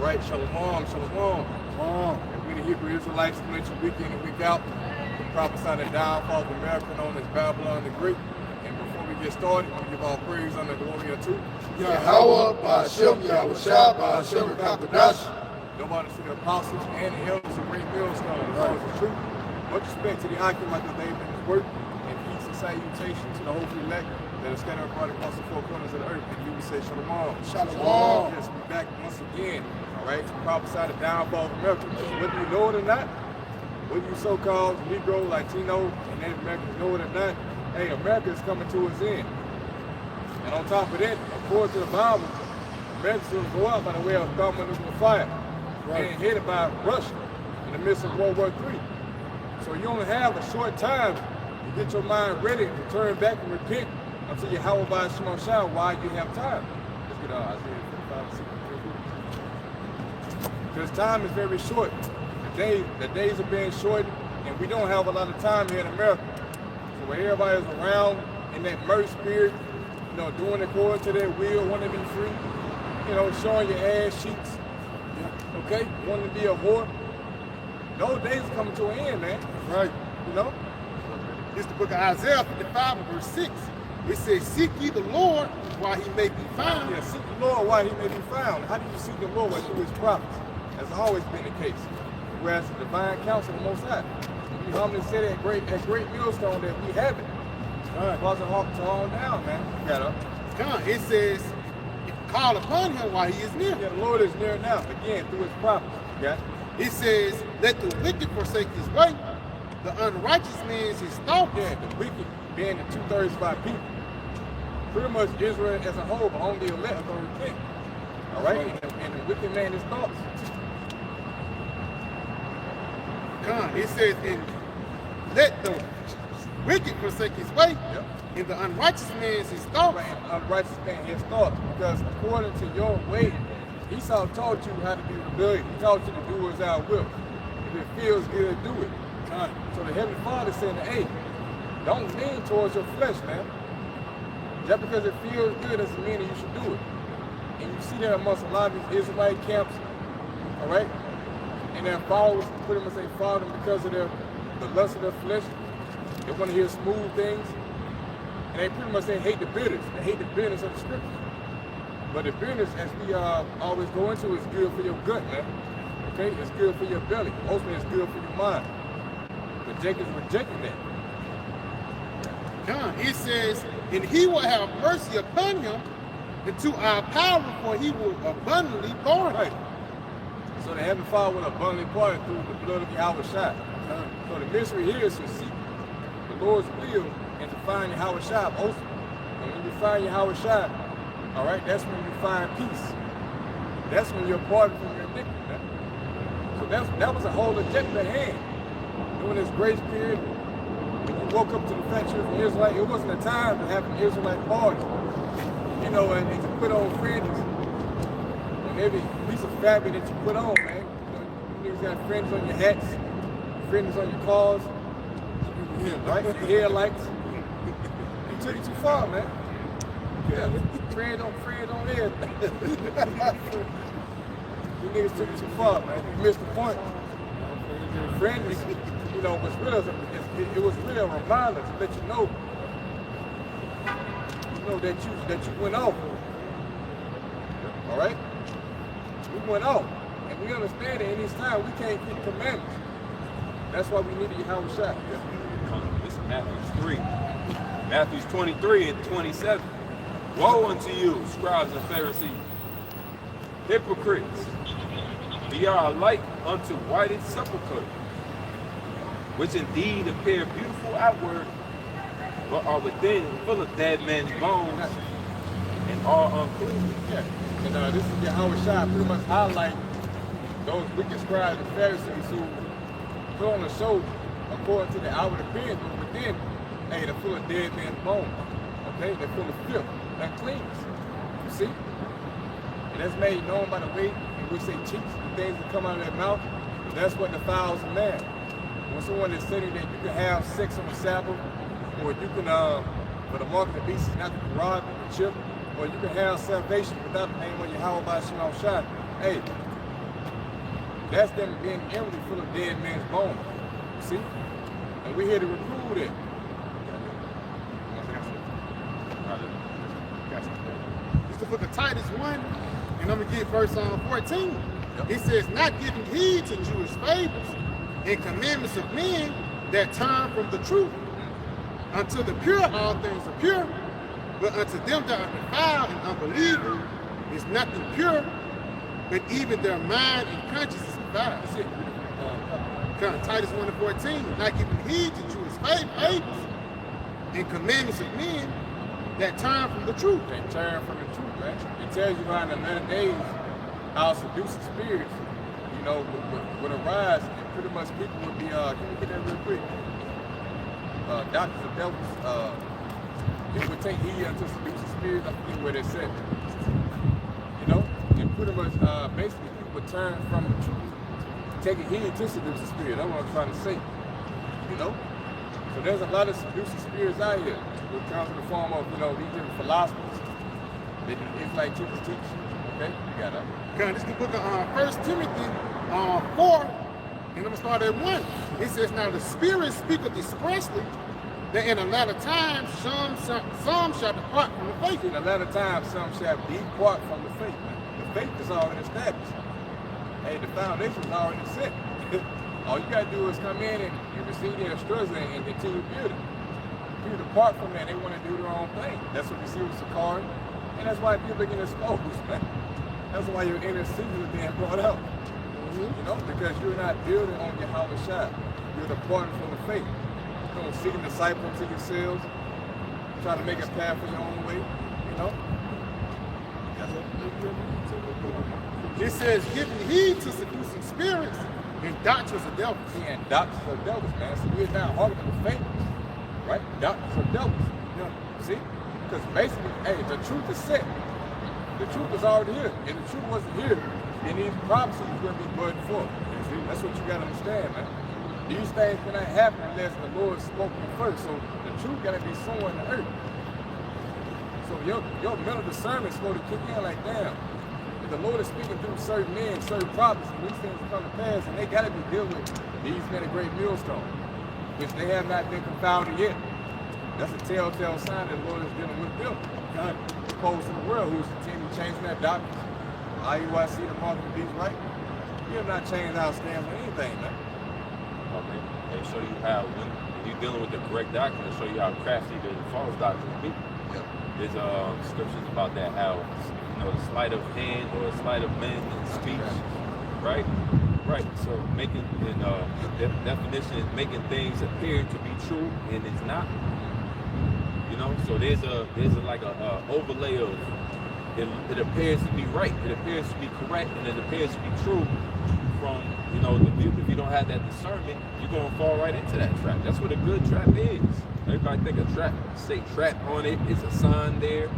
right, shalom, shalom. And we the Hebrew Israelites, mention week in and week out. We prophesy the downfall of America known as Babylon the Great. And before we get started, we give all praise on the glory unto Yahawah, by Sham, Yahawashi, by Sham, Qadash. Nobody see the apostles and the elders of great millstone as always the truth. Much respect to the occupants of David and his work, and peace and salutation to the hopeful elect that are scattered abroad across the four corners of the earth. And you would say shalom. Shalom. Yes, we're back once again. All right, to prophesy the downfall of America. Whether you know it or not, whether you so-called Negro, Latino, and Native Americans know it or not, hey, America is coming to its end. And on top of that, according to the Bible, America's going to go out by the way of thermonuclear fire, being headed by Russia in the midst of World War III. So you only have a short time to get your mind ready to turn back and repent until Yahawah by Sham while you have time. Let's get Isaiah 55, 6. Because time is very short. The days are being shortened, and we don't have a lot of time here in America. So when everybody's around in that mercy spirit, you know, doing according to their will, wanting to be free, you know, showing your ass cheeks, okay, wanting to be a whore. Those days are coming to an end, man. Right. You know? This is the book of Isaiah 55, verse 6. It says, seek ye the Lord while he may be found. Yeah, seek the Lord while he may be found. How do you seek the Lord? Through his prophets. That's always been the case. Whereas the divine counsel of the Most High. We humbly say that great millstone that we have it. Wasn't hard to hold down, man. You got up. It says, call upon him while he is near. Yeah, the Lord is near now. Again, through his prophets. Yeah. It says, let the wicked forsake his way, the unrighteous man his thoughts. Yeah, the wicked being the 2/3 of our people. Pretty much Israel as a whole, but only the elect are going to repent. All right? And the wicked man his thoughts. It says, and let the wicked forsake his way, and the unrighteous man his thoughts. Right, and the unrighteous man his thoughts. Because according to your way, Esau taught you how to be rebellious. He taught you to do as thou wilt. If it feels good, do it. So the Heavenly Father said, hey, don't lean towards your flesh, man. Just because it feels good doesn't mean that you should do it. And you see that amongst a lot of these Israelite camps, all right? And their followers pretty much they follow them because of the lust of their flesh. They want to hear smooth things. And they pretty much they hate the bitterness. They hate the bitterness of the scriptures. But the bitterness, as we always go into, is good for your gut, man. Okay? It's good for your belly. Ultimately, it's good for your mind. But Jacob's rejecting that. It says, and he will have mercy upon him into our power, for he will abundantly pardon. Right. So the Heavenly Father will abundantly pardon through the blood of Yahawashi. So the mystery here is to seek the Lord's will and to find Yahawashi ultimately. And when you find Yahawashi, all right, that's when you find peace. That's when you're pardoned from your iniquity. Man. So that was a whole objective at hand. During this grace period, when you woke up to the fact you're an Israelite, it wasn't a time to have an Israelite party. You know, and to put on fringes. And every piece of fabric that you put on, man. You got fringes on your hats, fringes on your cars, right? Your headlights. You took it too far, man. Yeah, friend on everything. You niggas took it too far, man. You missed the point. Fringes, you know, was really it was really a reminder to let you know, that you went off. All right? We went off. And we understand that in this time we can't keep commandments. That's why we need the Yahawashi. This is Matthew 3. Matthew 23 and 27. Woe unto you, scribes and Pharisees, hypocrites! Ye are alike unto whited sepulchres, which indeed appear beautiful outward, but are within full of dead men's bones and are unclean. Yeah. And this is Yahawashi pretty much highlight those wicked scribes and Pharisees who put on a show according to the outward appearance, but within, hey, they're full of dead men's bones. Okay? They're full of filth, uncleanness. You see? And that's made known by the way in which they teach the things that come out of their mouth. That's what defiles a man. When someone is saying that you can have sex on the Sabbath, or you can, but the mark of the beast is not the prerogative of the chip, or you can have salvation without the name of Yahawah by Sham. Hey, that's them being empty, full of dead man's bones. See? And we're here to reprove it. It's the book of Titus 1, and I'm going to get verse 14. It says, not giving heed to Jewish fables and commandments of men that turn from the truth. Unto the pure all things are pure, but unto them that are defiled and unbelieving is nothing pure, but even their mind and conscience is defiled. That's it. Titus 1 and 14, not giving heed to Jewish fables and commandments of men that turn from the truth. They turn from the truth, man. It tells you how in the latter days how seducing spirits, you know, would arise, and pretty much people would be, can we get that real quick? Doctors of devils, it would take heed unto seducing spirits, I forget where they said it. You know? And pretty much, basically, people would turn from the truth, taking heed to seducing spirits. That's what I'm trying to say. You know? So there's a lot of seducing spirits out here, which comes in the form of, you know, these different philosophers. It's like teachers teach. Okay? You got that. Okay, this is the book of 1 Timothy 4. And I'm going to start at 1. It says, now the Spirit speaketh expressly that in the latter times some shall depart from the faith. In the latter times some shall depart from the faith. The faith is already established. Hey, the foundation is already set. All you got to do is come in and you receive the instruction and continue building. People depart from that, they want to do their own thing. That's what we see with Sakari. And that's why people are getting exposed, man. That's why your inner secret is being brought out. You know, because you're not building on Yahawashi. You're departing from the faith. You know, seeking disciples to yourselves, trying to make a path for your own way, you know. It says, giving heed to seducing spirits and doctrines of devils. And doctrines of devils, man. So we're not arguing the faith, right? Doctrines of devils. You know, see? Because basically, hey, the truth is set. The truth is already here. If the truth wasn't here, then these prophecies are going to be burdened forth. That's what you got to understand, man. These things cannot happen unless the Lord spoke them first. So the truth got to be sown in the earth. So your mental discernment is going to kick in like, damn, if the Lord is speaking through certain men, certain prophets, and these things come to pass, and they got to be dealing with these men of great millstone, which they have not been confounded yet. That's a telltale sign that the Lord is dealing with them. God opposed to the world who's continuing changing their doctrines. IUIC, the mark of the beast, right? You have not changed our stance on anything, man. Okay. They show you how, when you're dealing with the correct doctrine, they show you how crafty the false doctrine be. Yep. There's scriptures about that, how, you know, the sleight of hand or the sleight of men in speech, right? Right. So making, the definition is making things appear to be true and it's not. You know, so there's like a overlay of it appears to be right, it appears to be correct, and it appears to be true from, you know, the view. If you don't have that discernment, you're going to fall right into that trap. That's what a good trap is. Everybody think a trap, say trap on it, it's a sign there.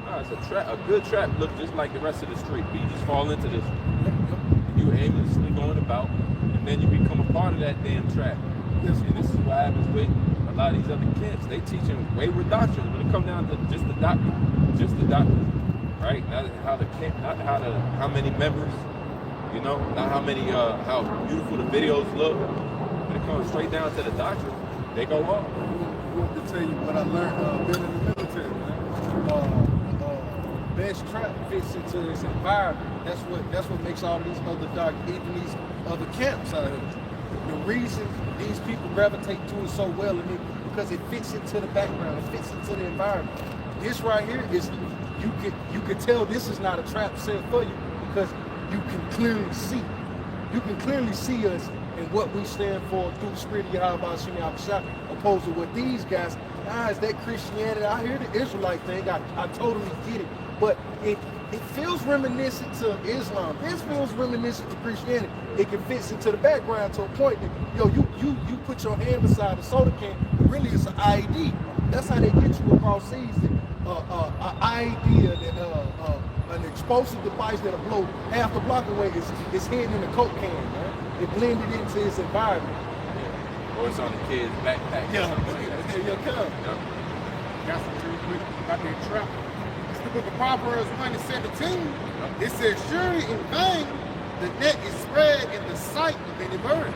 No, it's a trap. A good trap looks just like the rest of the street, but you just fall into this. You aimlessly going about, and then you become a part of that damn trap. And this is what happens with a lot of these other camps. They teaching wayward doctrines when it comes down to just the doctrine. Right? Not how the camp, not how many members, you know, not how many how beautiful the videos look. When it comes straight down to the doctrine, they go off. I want to tell you what I learned being in the military, man. Best trap fits into this environment. That's what makes all these other even these other camps out here. The reason these people gravitate to it so well in it because it fits into the background, it fits into the environment. This right here is you can tell this is not a trap set for you because you can clearly see. You can clearly see us and what we stand for through the spirit of Yahawashi, opposed to what these guys, is that Christianity. I hear the Israelite thing, I totally get it. But it feels reminiscent to Islam. This feels reminiscent to Christianity. It can fit into the background to a point that, you put your hand beside a soda can, but really it's an IED. That's how they get you across seas. An idea that an explosive device that'll blow half the block away is hidden in a Coke can, man. It blended into its environment. Yeah. Or it's on the kid's backpack. Yeah, there you come. Got some pretty quick about that trap. It's the book of Proverbs 1:17. It says, surely in vain the net is spread in the sight of any bird.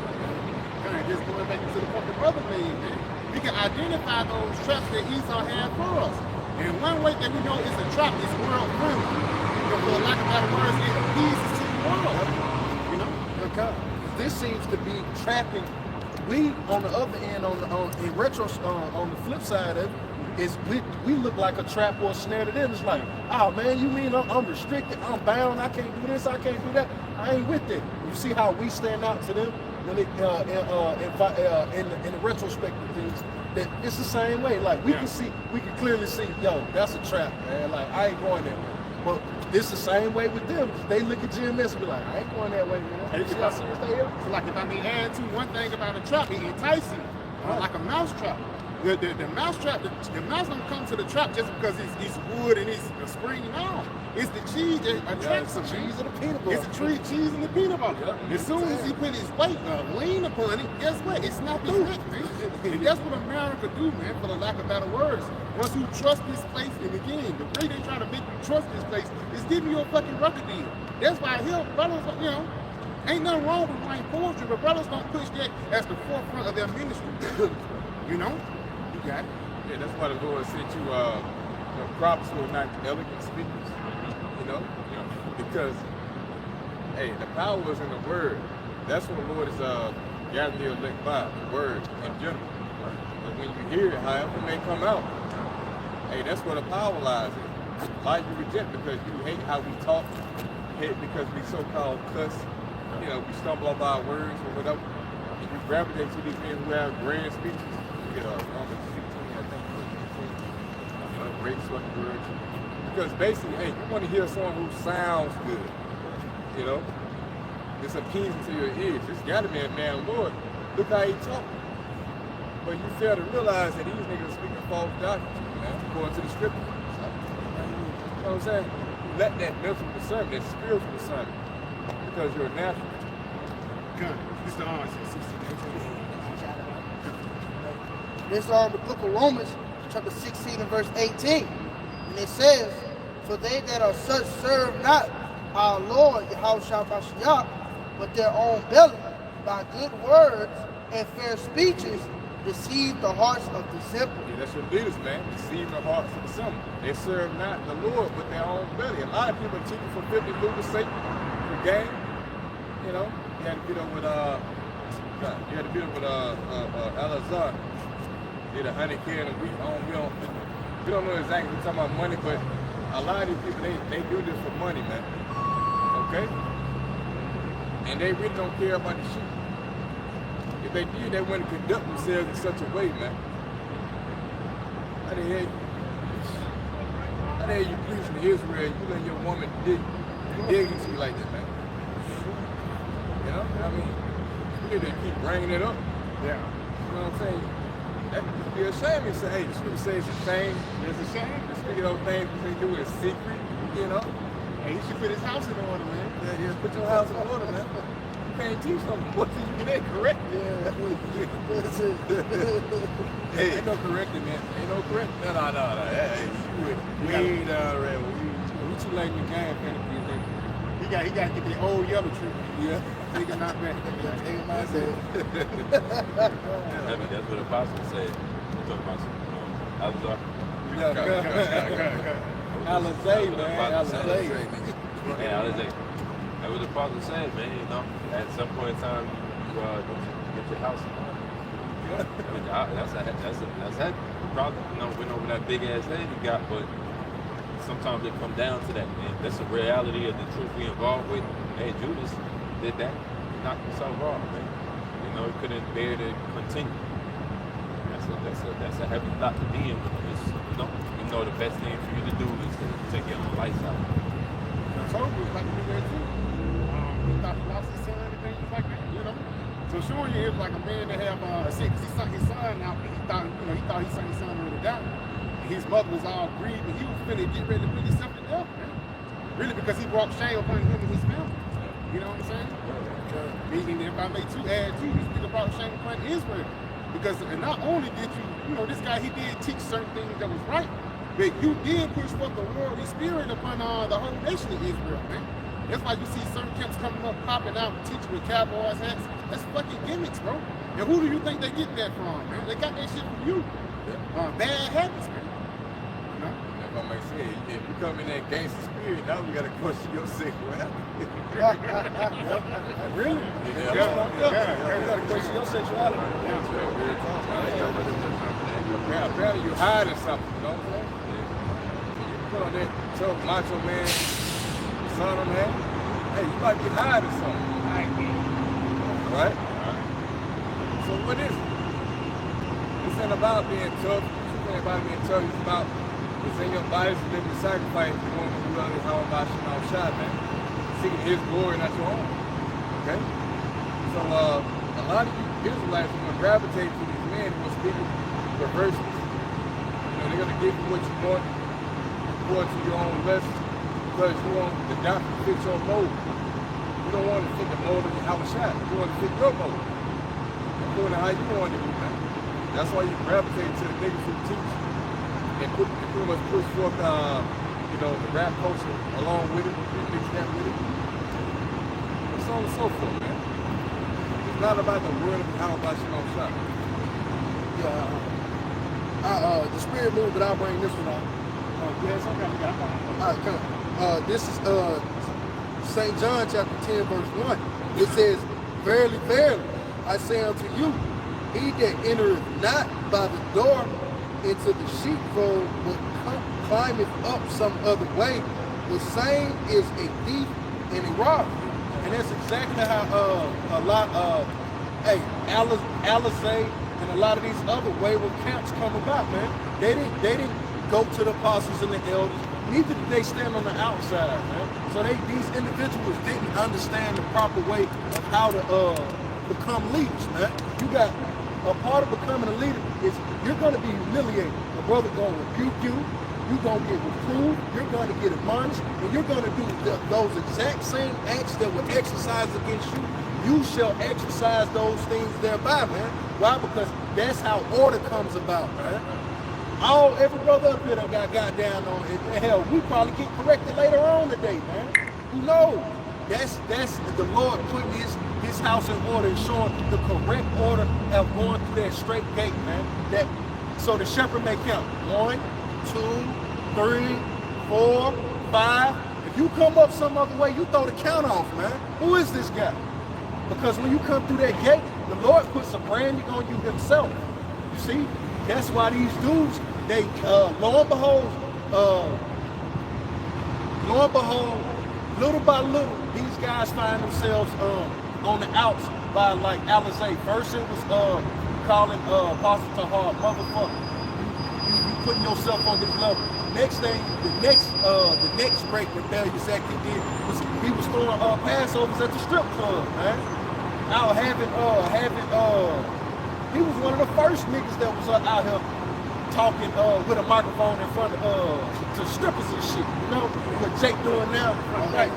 Kind of just going back into the point the brother made, man. We can identify those traps that Esau had for us. And one way that we know it's a trap is world friendly. You know, for lack of better words, it appeases to the world. You know? Okay. This seems to be trapping. We on the other end, on the flip side of it, is we look like a trap or a snare to them. It's like, oh man, you mean I'm restricted, I'm bound, I can't do this, I can't do that. I ain't with it. You see how we stand out to them when it in the retrospect of things. That it's the same way. Like we can clearly see, yo, that's a trap, man. Like I ain't going there. But it's the same way with them. They look at GMS and be like, I ain't going that way, man. You see how serious they are? So like if I may add to one thing about a trap, it entices you. Like a mouse trap. The mouse trap, the mouse don't come to the trap just because it's wood and it's a spring. No, it's the cheese that attracts them. Cheese and the peanut butter. It's the cheese and the peanut butter. As soon as he put his weight, lean upon it, guess what? It's not his neck, man. And that's what America do, man, for the lack of better words. Once you trust this place, and again, the way they try to make you trust this place is giving you a fucking record deal. That's why here, brothers, you know, ain't nothing wrong with writing poetry, but brothers don't push that as the forefront of their ministry. You know? Got it. Yeah, that's why the Lord sent you prophets who are not elegant speakers. You know? Because, hey, the power is in the word. That's what the Lord is gathering the elect by, the word in general. But when you hear it, however it may come out, hey, that's where the power lies in. A lot you reject because you hate how we talk, hate because we so-called cuss, you know, we stumble over our words or whatever. And you gravitate to these men who have grand speeches. You get Romans 16, I think, 15, great fucking words. Because basically, hey, you want to hear someone who sounds good, you know? It's appeasing to your ears. This got to be a man of the Lord. Look how he talk. But you fail to realize that these niggas are speaking false doctrine, man, according to the scripture. You know what I'm saying? Let that mental discernment, that spiritual discernment, because you're a natural. Good. It's the answer. This is the book of Romans, chapter 16 and verse 18. And it says, for they that are such serve not our Lord Yahawashi, but their own belly, by good words and fair speeches, deceive the hearts of the simple. Yeah, that's your leaders, man. Deceive the hearts of the simple. They serve not the Lord, but their own belly. A lot of people are teaching for 50 lucre's sake, for gain. You know, you had to beat up with Alazar. Did 100K in a week. We don't know exactly what we're talking about money, but a lot of these people, they do this for money, man. Okay? And they really don't care about the sheep. If they did, they wouldn't conduct themselves in such a way, man. How the hell you preaching to Israel, you let your woman dig into you like that, man? You know? I mean, we need to keep bringing it up. Yeah. You know what I'm saying? That would be a shame to say, hey, the scripture says it's a shame. It's a shame. To speak of those things they do in secret, you know? Hey, he should put his house in order, man. Yeah, put your house in order, man. You can't teach them what you ain't correct. Yeah, that's it. Hey, ain't no correcting, man. Ain't no correcting. No. Hey, we ain't ready. We too late in the game, man. He got to get the old yellow tree. Yeah. Take it not back. Take it myself. That's what the apostle said. We're talking about Alazar. Alizé, man. Alizé. Yeah, Alizé. That's what the apostle said, man. You know, at some point in time, you get your house in order. That's heavy. Probably, you know, went over that big ass head you got, but sometimes it come down to that, man. That's the reality of the truth we involved with. Hey, Judas did that. He knocked himself off, man. You know, he couldn't bear to continue. That's a heavy thought to be in. You know the best thing for you to do is to take your own lights out. I told you, like to do that too. He thought he lost his son and things like that, you know. So showing you, it was like a man that have he sent his son out, and he thought he sent his son over to die. And his mother was all grieved, and he was finna get ready to put himself to death, man. Really, because he brought shame upon him and his family. You know what I'm saying? And if I may add too, these people brought shame upon Israel. Because not only did you know, this guy, he did teach certain things that was right, but you did push forth the worldly spirit upon the whole nation of Israel, man. That's why you see certain camps coming up, popping out, teaching with cowboys hats. That's fucking gimmicks, bro. And who do you think they get that from, man? They got that shit from you. Bad habits, man. You know? That's what I say. If you come in that gangster spirit, now we gotta question your sexuality. Really? Yeah. You gotta question your sexuality. Apparently you're hiding something, you know what I'm saying? You put on that tough macho man, son of man, hey, you might be hiding something. Right? So what is it? This ain't about being tough. This ain't about being tough. It's about it's in your body to live the sacrifice. You want to do other Yahawashi, man. Seeking his glory, not your own. Okay? So a lot of you Israelites are going to gravitate to these men who are speaking perverseness. You know, they're going to give you what you want according to your own lesson because you want the doctrine to fit your mold. You don't want to fit the mold of Yahawashi. You want to fit your mold. According to how you want to do that. That's why you gravitate to the niggas who teach and pretty much push forth, you know, the rap culture along with it, and mix that with it. And so on and so forth, man. It's not about the word of Yahawashi on shop. Yeah. The spirit move, but I'll bring this one out. Yes, okay. All right, come. This is St. John chapter 10, verse 1. It says, verily, verily, I say unto you, he that entereth not by the door into the sheepfold, but climbeth up some other way, the same is a thief and a robber. And that's exactly how a lot of Alizé and a lot of these other wayward camps come about, man. They didn't go to the apostles and the elders. Neither did they stand on the outside, man. So these individuals didn't understand the proper way of how to become leaders, man. You got a part of becoming a leader is you're going to be humiliated. The brother going to rebuke you. You're going to get reproved. You're going to get admonished, and you're going to do those exact same acts that were exercised against you. You shall exercise those things thereby, man. Why? Because that's how order comes about, man. Every brother up here that got down on it. Hell, we probably get corrected later on today, man. Who knows? That's the Lord putting his house in order and showing the correct order of going through that straight gate, man. So the shepherd may count 1, 2, 3, 4, 5. If you come up some other way, you throw the count off, man. Who is this guy? Because when you come through that gate, the Lord puts a branding on you himself. You see? That's why these dudes, they lo and behold, little by little, these guys find themselves on the outs by like Alizé. First it was calling Apostle Tahar motherfucker. You putting yourself on his level. Next thing, the next great rebellious act he did was he was throwing Passovers at the strip club, man. Now he was one of the first niggas that was out here talking with a microphone in front of to strippers and shit, you know, what Jake doing now. Like,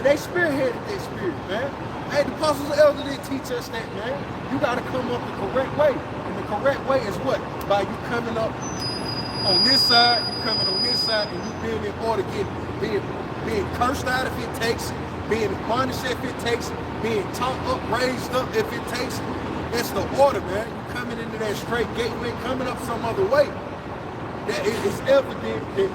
they spearheaded that spirit, man. Hey, the apostles and elders didn't teach us that, man. You gotta come up the correct way. And the correct way is what? By you coming up on this side, you coming on this side, and you being in order, being cursed out if it takes it, being punished if it takes it, being taught up, raised up if it takes it. That's the order, man. You coming into that straight gate, you ain't coming up some other way. That it's evident that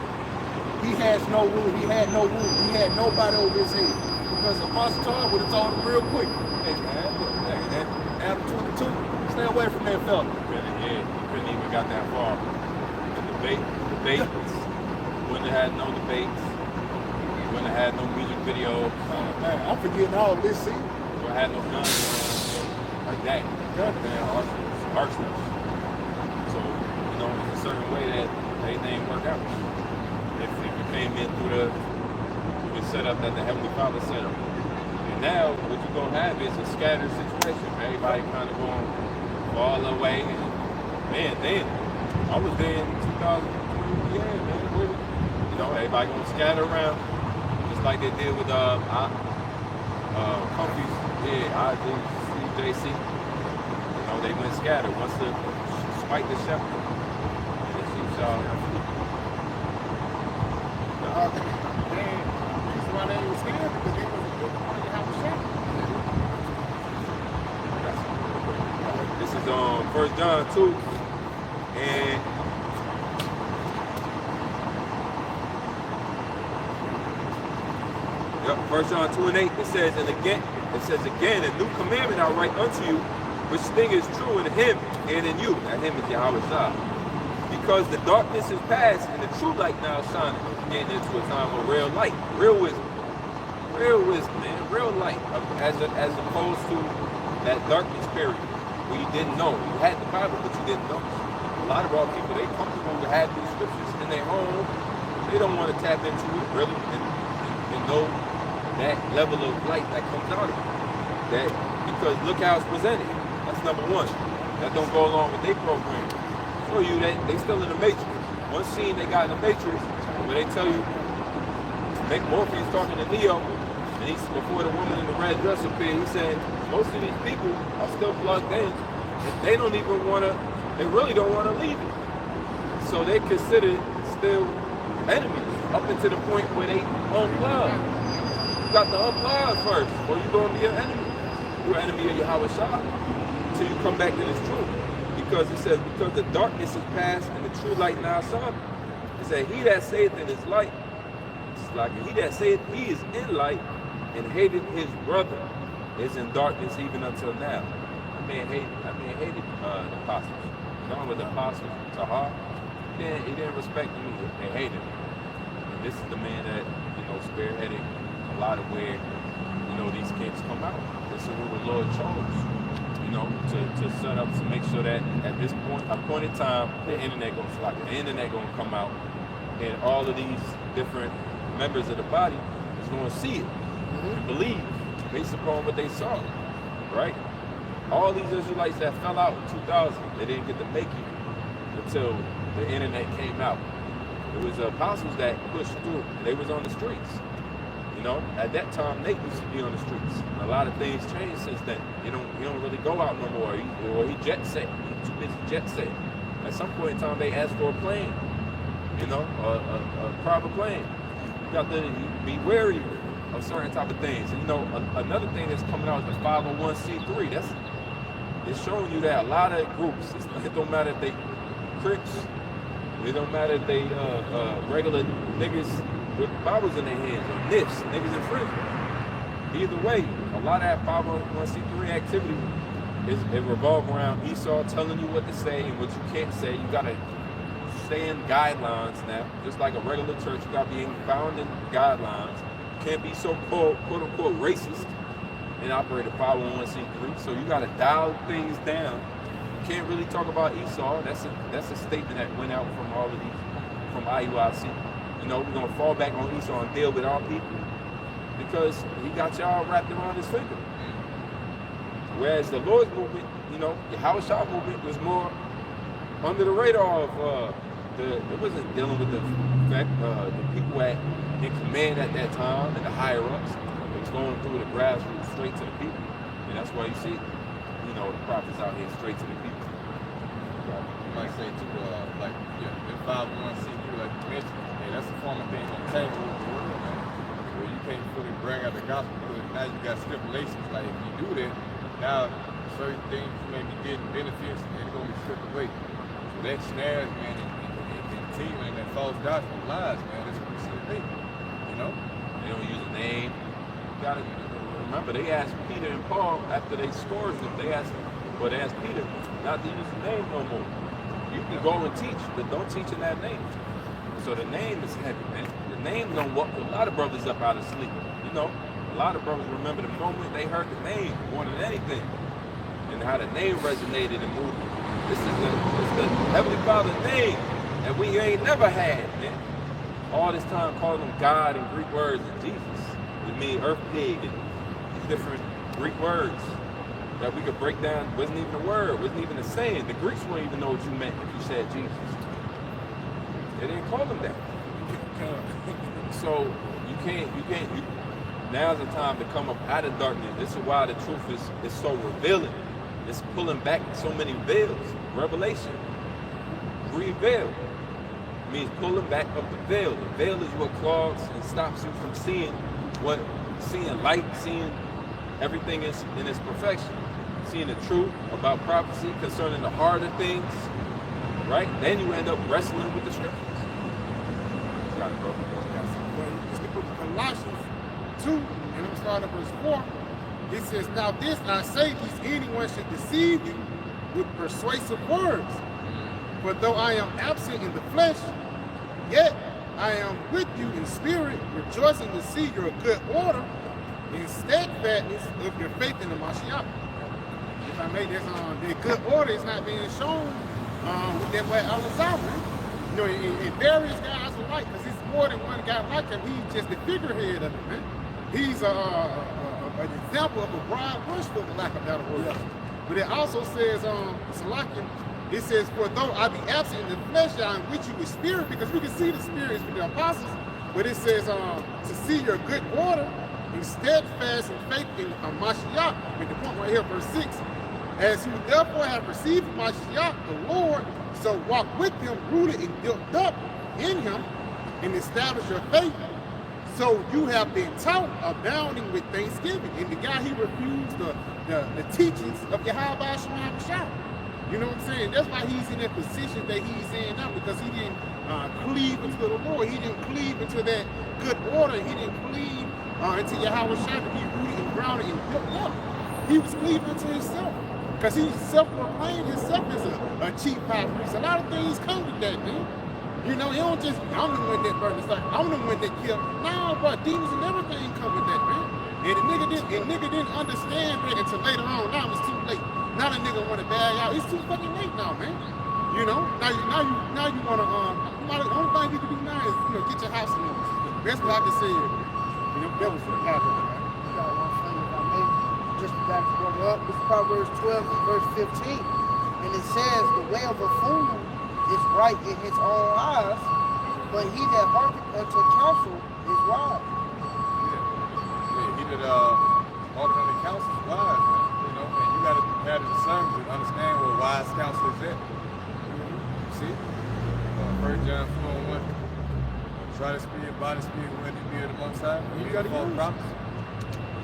he has no rule. He had no rule. He had nobody over his head. Because Apostle Tahar would have told him real quick, hey man, look, that Adam 22, stay away from that fella. Yeah, he couldn't even got that far. The debates, wouldn't have had no debates, wouldn't have had no music videos. Man, I'm forgetting all this, see? Wouldn't have had no guns like that. Arsenals. So, you know, in a certain way that everything worked out. If you came in through the setup that the Heavenly Father set up. And now, what you're going to have is a scattered situation. Everybody kind of going all the way. And, man, then, I was there in 2020, yeah, man. You know, everybody going to scatter around, just like they did with Comfy's, IJC. They went scattered once the spike the shepherd. And it seems why they was scared because they was 1 John 2 and yep, 1 John 2 and 8, it says again, a new commandment I write unto you, which thing is true in him and in you. And him is Yahawashi. Because the darkness is past and the true light now shining. Getting into a time of real light, real wisdom, man, real light, as opposed to that darkness period where you didn't know. You had the Bible, but you didn't know. A lot of our people, they comfortable to have these scriptures in their home. They don't want to tap into it really and know that level of light that comes out of it. That because look how it's presented. That's number one. That don't go along with their program. Show you that they still in the matrix. One scene they got in the matrix where they tell you, Morpheus talking to Neo, and he's before the woman in the red dress appeared, he said most of these people are still plugged in, and they don't even want to, they really don't want to leave it. So they consider still enemies up until the point where they unplug. You got to unplug first, or you're going to be an enemy. You're an enemy of Yahawashi until you come back to this truth. Because it says, because the darkness is past and the true light now shines. It said, he that saith in his light, it's like he that saith he is in light and hated his brother is in darkness even until now. I mean hated the apostles. You know, with the apostles, Tahar, he didn't respect them either. They hated him. And this is the man that, spearheaded a lot of where, these camps come out. This is who the Lord chose. To set up to make sure that at this point in time, the internet gonna come out, and all of these different members of the body is gonna see it and believe based upon what they saw, right? All these Israelites that fell out in 2000, they didn't get to make it until the internet came out. It was the apostles that pushed through. They was on the streets. At that time, Nate used to be on the streets. And a lot of things changed since then. He don't really go out no more. He jet set. He's too busy jet set. At some point in time, they asked for a plane. A private plane. You got to be wary of certain type of things. And, another thing that's coming out is the 501c3. It's showing you that a lot of groups, it don't matter if they Crips, it don't matter if they regular niggas with Bibles in their hands, or NIFs, niggas in prison. Either way, a lot of that 501c3 activity it revolves around Esau telling you what to say and what you can't say. You gotta stay in guidelines now. Just like a regular church, you gotta be bound in guidelines. You can't be so quote unquote racist and operate a 501c3. So you gotta dial things down. You can't really talk about Esau. That's a statement that went out from all of these, from IUIC. We're going to fall back on Esau and deal with our people because he got y'all wrapped around his finger. Whereas the Lord's movement, the Yahawashi movement was more under the radar of it wasn't dealing with the fact the people in command at that time and the higher ups. It was going through the grassroots straight to the people. And that's why you see, the prophets out here straight to the people. You might say too, the 501c3, like you mentioned, that's a form of thing on table with the world, man. Where you can't fully bring out the gospel because now you got stipulations. Like if you do that, now certain things you may be getting benefits and it's gonna be stripped away. So that snares, man, and continuing that false doctrine lies, man. That's what we see today. They don't use a name. You gotta remember they asked Peter and Paul after they scourged them, they asked Peter not to use the name no more. You can go and teach, but don't teach in that name. So the name is heavy, man. The name don't walk a lot of brothers up out of sleep. A lot of brothers remember the moment they heard the name more than anything, and how the name resonated and moved. This is the Heavenly Father name that we ain't never had, man. All this time calling him God in Greek words and Jesus. It mean earth pig and these different Greek words that we could break down. Wasn't even a word, wasn't even a saying. The Greeks wouldn't even know what you meant if you said Jesus. They didn't call them that. So now's the time to come up out of darkness. This is why the truth is so revealing. It's pulling back so many veils. Revelation. Reveal. Means pulling back of the veil. The veil is what clogs and stops you from seeing light, seeing everything in its perfection. seeing the truth about prophecy concerning the harder things, right? Then you end up wrestling with the scriptures. Got it, bro. It's the book of Colossians 2, and I'm starting at verse 4. It says, now this I say, lest anyone should deceive you with persuasive words. For though I am absent in the flesh, yet I am with you in spirit, rejoicing to see your good order and steadfastness of your faith in the Mashiach. If I may, the good order is not being shown with that way Halalyam. You know, and various guys alike, because it's more than one guy like him. He's just the figurehead of it, man. He's an example of a broad brush, for the lack of better words. Yeah. But it also says, it says, for though I be absent in the flesh, I am with you with spirit, because we can see the spirits with the apostles. But it says, to see your good order and steadfast in faith in Mashiach. And the point right here, verse 6. As you therefore have received Mashiach, the Lord, so walk with him, rooted and built up in him, and establish your faith. So you have been taught, abounding with thanksgiving. And the guy, he refused the teachings of Yahawashi. You know what I'm saying? That's why he's in that position that he's in now, because he didn't cleave into the Lord. He didn't cleave into that good order. He didn't cleave into Yahawashi to be rooted and grounded and built up. He was cleaving into himself, because he self-proclaimed himself as a chief high priest. A lot of things come with that, man. You know, you don't just, I'm the one that burned the cycle, I'm the one that killed. No, but demons and everything come with that, man. And the nigga didn't understand that until later on. Now it's too late. Now the nigga want to bag out. It's too fucking late now, man. You know, now you want to, the only thing you can do now is, you know, get your house in order. That's what I can say. You know, that was what happened, man. You got one thing, if I may, just to back the brother up. This is Proverbs 12 and verse 15. And it says, the way of a fool is right in his own eyes, but he that hearkeneth unto counsel is wise. Yeah, he that hearkeneth unto counsel is wise, man. You know, and you gotta have the discernment to understand what wise counsel is at. You see? 1 John 4:1. Try to speak, body speak, when you be at the one side. You gotta use promise.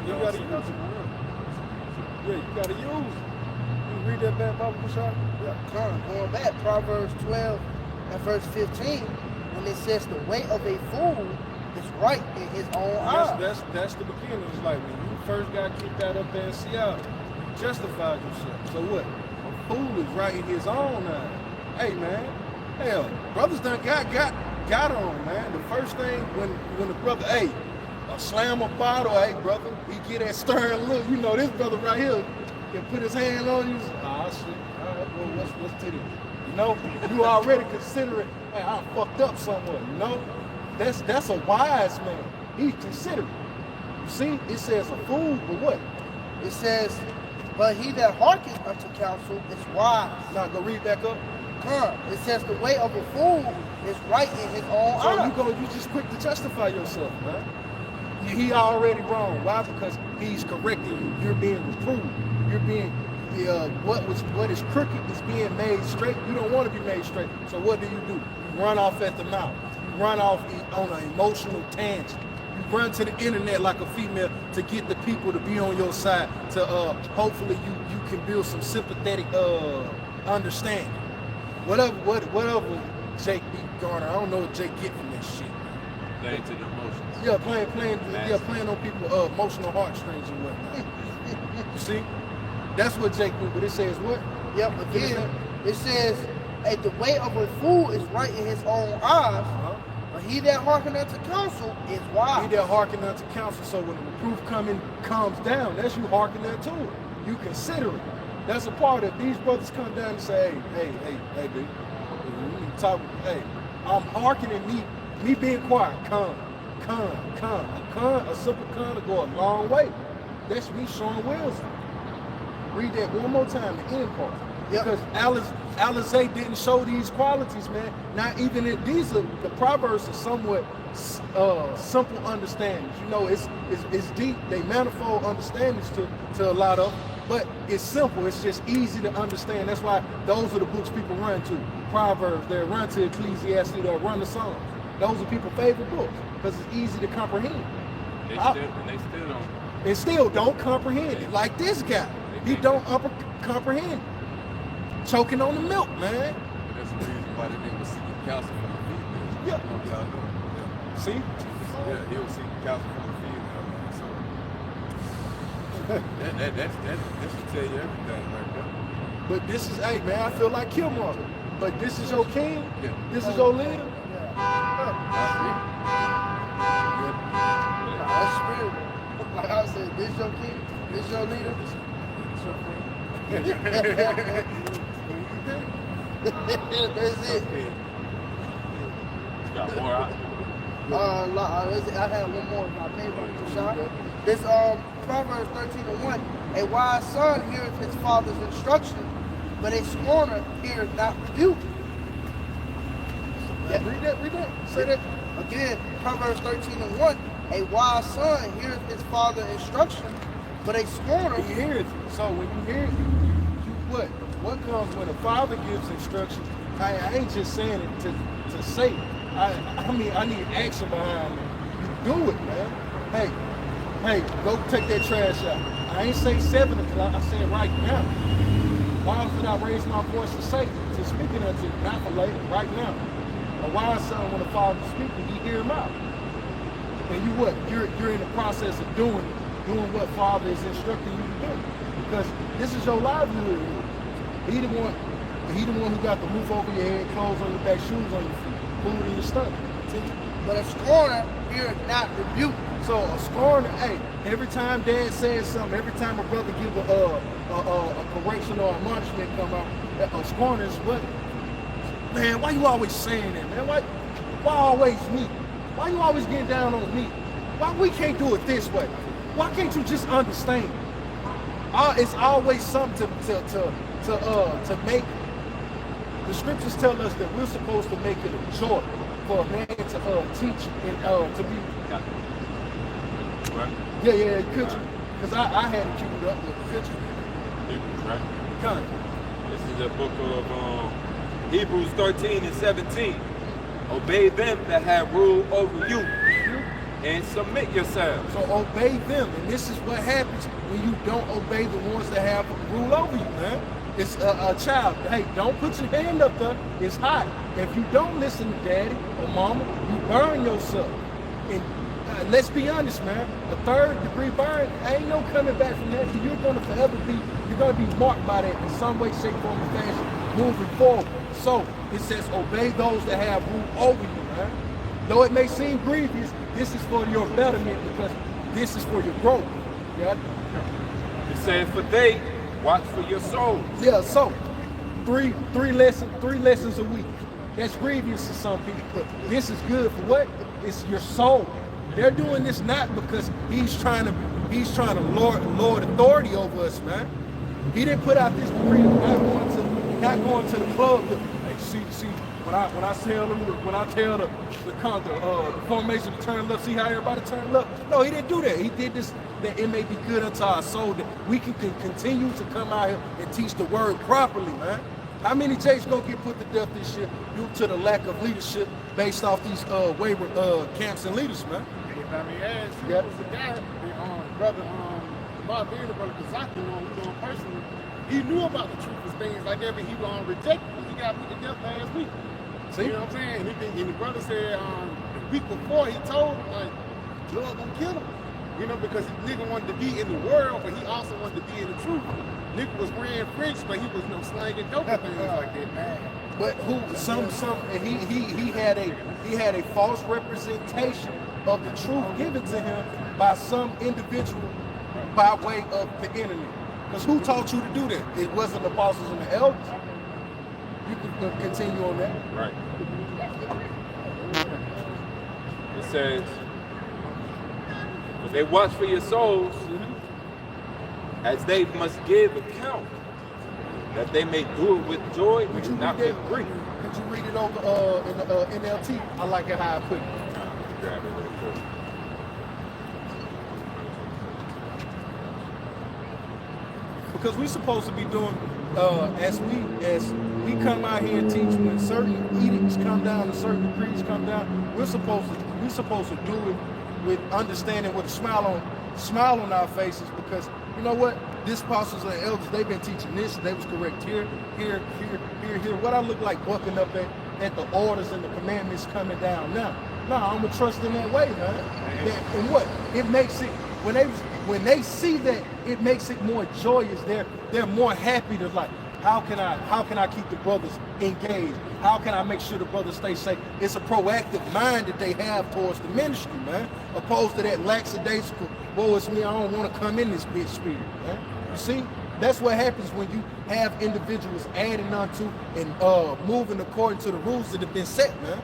You gotta use it. Yeah, you gotta use it. You read that bad Bible, Bashar? Yeah, going back, Proverbs 12 and verse 15, when it says the way of a fool is right in his own eyes. That's the beginning. It's like when you first got kicked out up there in Seattle, you justified yourself. So what? A fool is right in his own eyes. Hey man, hell, brothers done got on, man. The first thing when the brother, hey, slam a bottle, hey brother, he get that stern look. You know this brother right here can put his hand on you. Ah shit. All right, well, what's to this? You know, you already consider it. Hey, I fucked up somewhere. You know, that's a wise man. He's considerate. You see, it says a fool, but what? It says, but he that hearkens unto counsel is wise. Now go read back up. It says the way of a fool is right in his own eyes. So you just quick to justify yourself, man. He already wrong. Why? Because he's correcting you. You're being reproved. You're being what is crooked is being made straight. You don't want to be made straight. So what do? You run off at the mouth. You run off on an emotional tangent. You run to the internet like a female to get the people to be on your side. To hopefully you can build some sympathetic understanding. Whatever Jake be Garner, I don't know what Jake get from this shit. Playing to the emotions. Yeah, playing on people's emotional heartstrings and whatnot. You see? That's what Jake do, but it says what? Yep, again, it says, hey, the way of a fool is right in his own eyes, but he that hearken unto counsel is wise. He that hearken unto counsel, so when the reproof comes down, that's you hearkening to it. You consider it. That's a part of it. These brothers come down and say, hey, dude, we need to talk, hey, I'm hearkening me being quiet, calm. A simple calm to go a long way. That's me showing wisdom. Read that one more time, the end part. Yep. Because Alizé didn't show these qualities, man. Not even the Proverbs are somewhat simple understandings. You know, it's deep. They manifold understandings to a lot of, but it's simple. It's just easy to understand. That's why those are the books people run to. Proverbs, they run to Ecclesiastes, they run to Psalms. Those are people's favorite books because it's easy to comprehend. They still don't comprehend it like this guy. They He don't comprehend. Choking on the milk, man. That's the reason why the nigga was seeking counsel from the female. Yeah. Y'all know. Yeah. See? Yeah, he was seeking counsel from the female, man. So that should tell you everything right there. But this is, hey man, I feel like Killmonger. But this is your king. Yeah. This is your leader. That's spirit. Like I said, this your king, this your leader. That's it. Got more out. I had one more. My favorite, Sham. This Proverbs 13:1. A wise son heareth his father's instruction, but a scorner heareth not rebuke. Yeah. Read that. Say that. Again, Proverbs 13:1. A wise son heareth his father's instruction, but a scorner. He hears it. So when you hear it, you what? What comes when a father gives instruction? I ain't just saying it to say it. I mean, I need action behind it. You do it, man. Hey, go take that trash out. I ain't say 7 o'clock. I said right now. Why should I raise my voice to say, to speaking unto you, not for later, right now? A wise son, when the father is speaking, he hear him out. And you what? You're in the process of doing what father is instructing you to do. Because this is your livelihood. He the one who got the roof over your head, clothes on your back, shoes on your feet, food in your stomach. But a scorner heareth not rebuke. So a scorner, hey, every time dad says something, every time a brother give a correction or admonishment come out, a scorner is what? Man, why you always saying that, man? Why always me? Why you always getting down on me? Why we can't do it this way? Why can't you just understand? It's always something to make. The scriptures tell us that we're supposed to make it a joy for a man to teach and to be. Right? Yeah, could you? Because I had it queued up with could you? Right? Kind of. This is the book of Hebrews 13:17. Obey them that have rule over you and submit yourselves. So obey them, and this is what happens when you don't obey the ones that have rule over you, man. It's a child. Hey, don't put your hand up there. It's hot. If you don't listen to daddy or mama, you burn yourself. And let's be honest, man. A 3rd-degree burn, ain't no coming back from that. You're gonna be marked by that in some way, shape, form, or fashion moving forward. So it says, obey those that have rule over you, man. Though it may seem grievous, this is for your betterment because this is for your growth. Yeah. It says, for they watch for your souls. Yeah, so three lessons a week. That's grievous to some people, but this is good for what? It's your soul. They're doing this not because he's trying to lord authority over us, man. He didn't put out this decree of not going to the club. Hey, see, when I tell the formation to turn left, see how everybody turn left? No, he didn't do that. He did this that it may be good unto our soul that we can continue to come out here and teach the word properly, man. How many J's gonna get put to death this year due to the lack of leadership based off these wayward camps and leaders, man? If I may ask, Yeah. was the guy, brother, Bob Beard, brother Kazaki, we know personally, he knew about the truth of things like that, but he rejected it. He got put to death last week. See? You know what I'm saying? And the brother said the week before he told him, like, Lord gonna kill him. You know, because nigga wanted to be in the world, but he also wanted to be in the truth. Nigga was wearing French, but he was slanging dope and things like that, man. But and he had a false representation of the truth given to him by some individual by way of the internet. Because who taught you to do that? It wasn't the apostles and the elders. You can continue on that. Right. It says, but they watch for your souls, as they must give account, that they may do it with joy Would you and not read with that? grief. Could you read it over in the NLT? I like it how I put it. Grab it real quick. Because we're supposed to be doing as we come out here and teach when certain edicts come down and certain decrees come down, we're supposed to do it with understanding with a smile on our faces, because you know what? This apostles and elders, they've been teaching this. They was correct here. What I look like bucking up at the orders and the commandments coming down now. No, I'm gonna trust in that way, man. And what? It makes it when they see that, it makes it more joyous. They're more happy to like, how can I keep the brothers engaged? How can I make sure the brothers stay safe? It's a proactive mind that they have towards the ministry, man. Opposed to that lackadaisical, woe is me, I don't want to come in this bitch spirit, man. You see? That's what happens when you have individuals adding onto and moving according to the rules that have been set, man.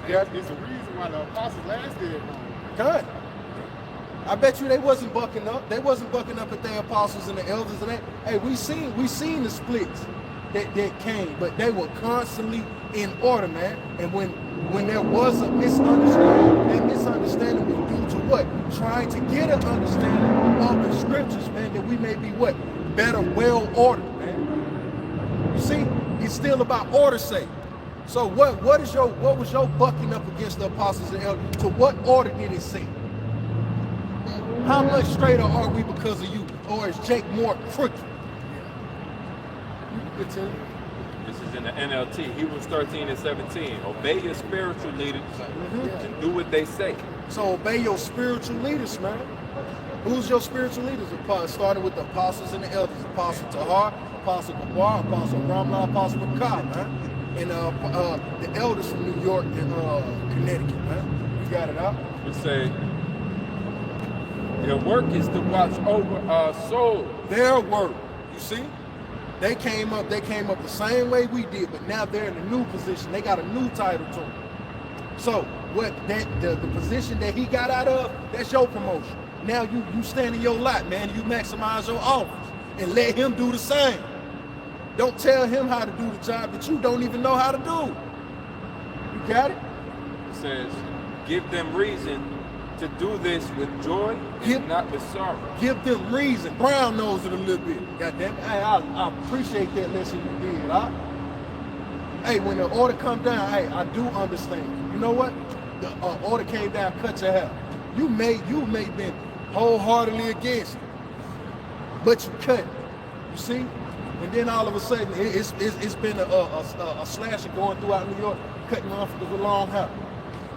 It's a reason why the apostles lasted long. God. I bet you they wasn't bucking up. They wasn't bucking up at their apostles and the elders and that. Hey, we seen the splits that came, but they were constantly in order, man. And when there was a misunderstanding, that misunderstanding was due to what? Trying to get an understanding of the scriptures, man, that we may be what? Better, well ordered, man. You see, it's still about order's sake. So what was your bucking up against the apostles and elders? To what order did it say? How much straighter are we because of you? Or is Jake more crooked? You can tell. This is in the NLT, Hebrews 13:17. Obey your spiritual leaders and do what they say. So obey your spiritual leaders, man. Who's your spiritual leaders? Starting with the apostles and the elders. Apostle Tahar, Apostle Gabar, Apostle Ramla, Apostle Makai, man. And the elders from New York and Connecticut, man. You got it out? We say, their work is to watch over our soul. Their work, you see? They came up the same way we did, but now they're in a new position. They got a new title to them. So what the position that he got out of, that's your promotion. Now you stand in your lot, man. You maximize your office and let him do the same. Don't tell him how to do the job that you don't even know how to do. You got it? It says, give them reason to do this with joy and not with sorrow. Give them reason. Brown knows it a little bit. Goddamn it. Hey, I appreciate that lesson you did. Hey, when the order come down, hey, I do understand. You know what? The order came down, cut your hair. You may been wholeheartedly against it, but you cut it. You see? And then all of a sudden, it's been a slasher going throughout New York, cutting off with a long hair.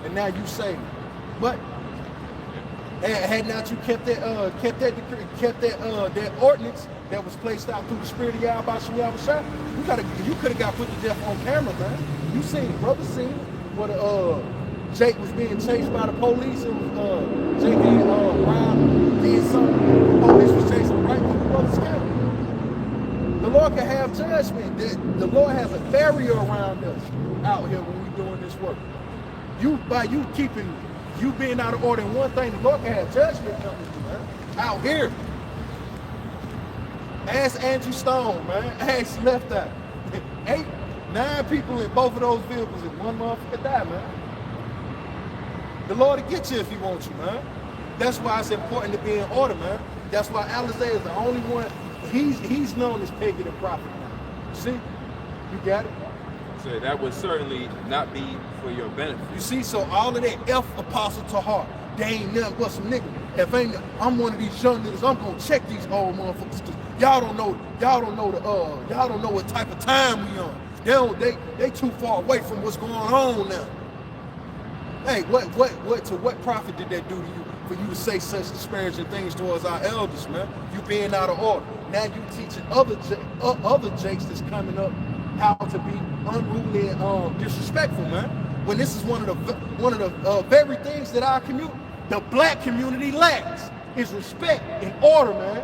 And now you say it. But had not you kept that ordinance that was placed out through the spirit of Yahawashi, you could have got put to death on camera, man. You seen it, brother, seen it. Where Jake was being chased by the police, and Jake and Ryan did something. The police was chasing him right through the brother's camera. The Lord can have judgment. The Lord has a barrier around us out here when we're doing this work. You being out of order in one thing, the Lord can have judgment coming to you, man. Out here. Ask Andrew Stone, man. Ask Left Eye. 8, 9 people in both of those vehicles and one motherfucker died, man. The Lord will get you if he wants you, man. That's why it's important to be in order, man. That's why Alizé is the only one. He's known as Peggy the prophet. See? You got it? So that would certainly not be for your benefit. You see, so all of that Apostle Tahar, they ain't nothing but some nigga. I'm one of these young niggas, I'm gonna check these old motherfuckers, cause y'all don't know what type of time we on. They too far away from what's going on now. Hey, what profit did that do to you for you to say such disparaging things towards our elders, man? You being out of order. Now you teaching other Jakes that's coming up how to be unruly and disrespectful, man. When this is one of the very things that our community, the black community, lacks is respect and order, man.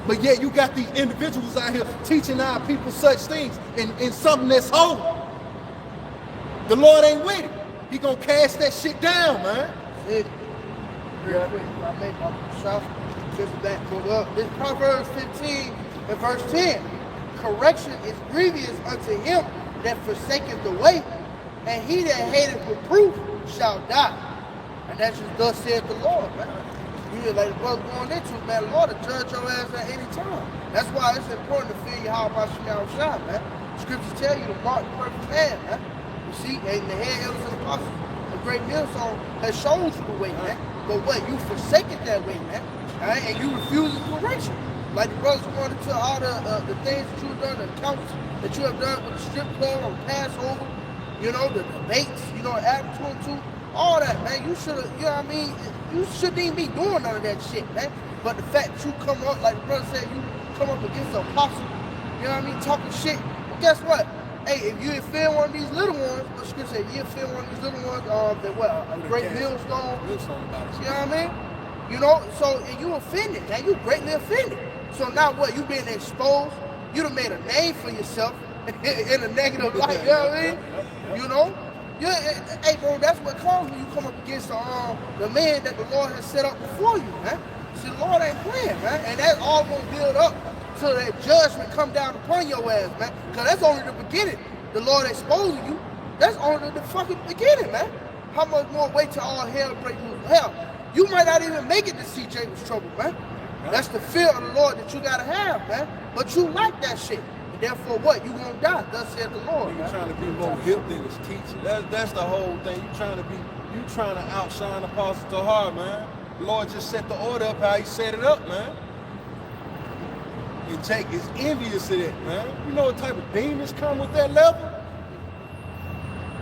But yet you got these individuals out here teaching our people such things in something that's holy. The Lord ain't with it. He gonna cast that shit down, man. Real quick, I made myself just that go up. This Proverbs 15 and verse 10. Correction is grievous unto him that forsaketh the way, and he that hateth reproof shall die. And that's just thus saith the Lord, man. You like the brother going into it, man. The Lord will judge your ass at any time. That's why it's important to fear Yahawashi, man. Scriptures tell you to mark the perfect man, man. You see, and the head elders and apostles, the great millstone has shown you the way, man. But what? You forsaken that way, man. right? And you refuse correction. Like the brothers going into all the things that you've done, the accounts that you have done with the strip club on Passover, you know, the debates, you know, Adam 22, all that, man. You should have, you know what I mean? You shouldn't even be doing none of that shit, man. But the fact that you come up, like the brother said, you come up against the apostle, you know what I mean, talking shit. Well, guess what? Hey, if you offend one of these little ones, what scripture say, you offend one of these little ones, that what, a great millstone, you know what I mean? You know, so and you offended, man. You greatly offended. So now what? You being exposed. You done made a name for yourself in a negative light. You know what I mean? You know. Yeah. Hey, bro, that's what comes when you come up against the man that the Lord has set up before you, man. See, the Lord ain't playing, man, and that's all gonna build up till that judgment come down upon your ass, man. Cause that's only the beginning. The Lord exposing you. That's only the fucking beginning, man. How much more wait till all hell break loose? Hell, you might not even make it to see Jacob's trouble, man. That's the fear of the Lord that you gotta have, man. But you like that shit. And therefore what? You gonna die. Thus said the Lord. You trying to be more hip than his teaching. That's the whole thing. You trying to outshine Apostle Tahar, man. The Lord just set the order up how he set it up, man. And Jake is envious of that, man. You know what type of demons come with that level?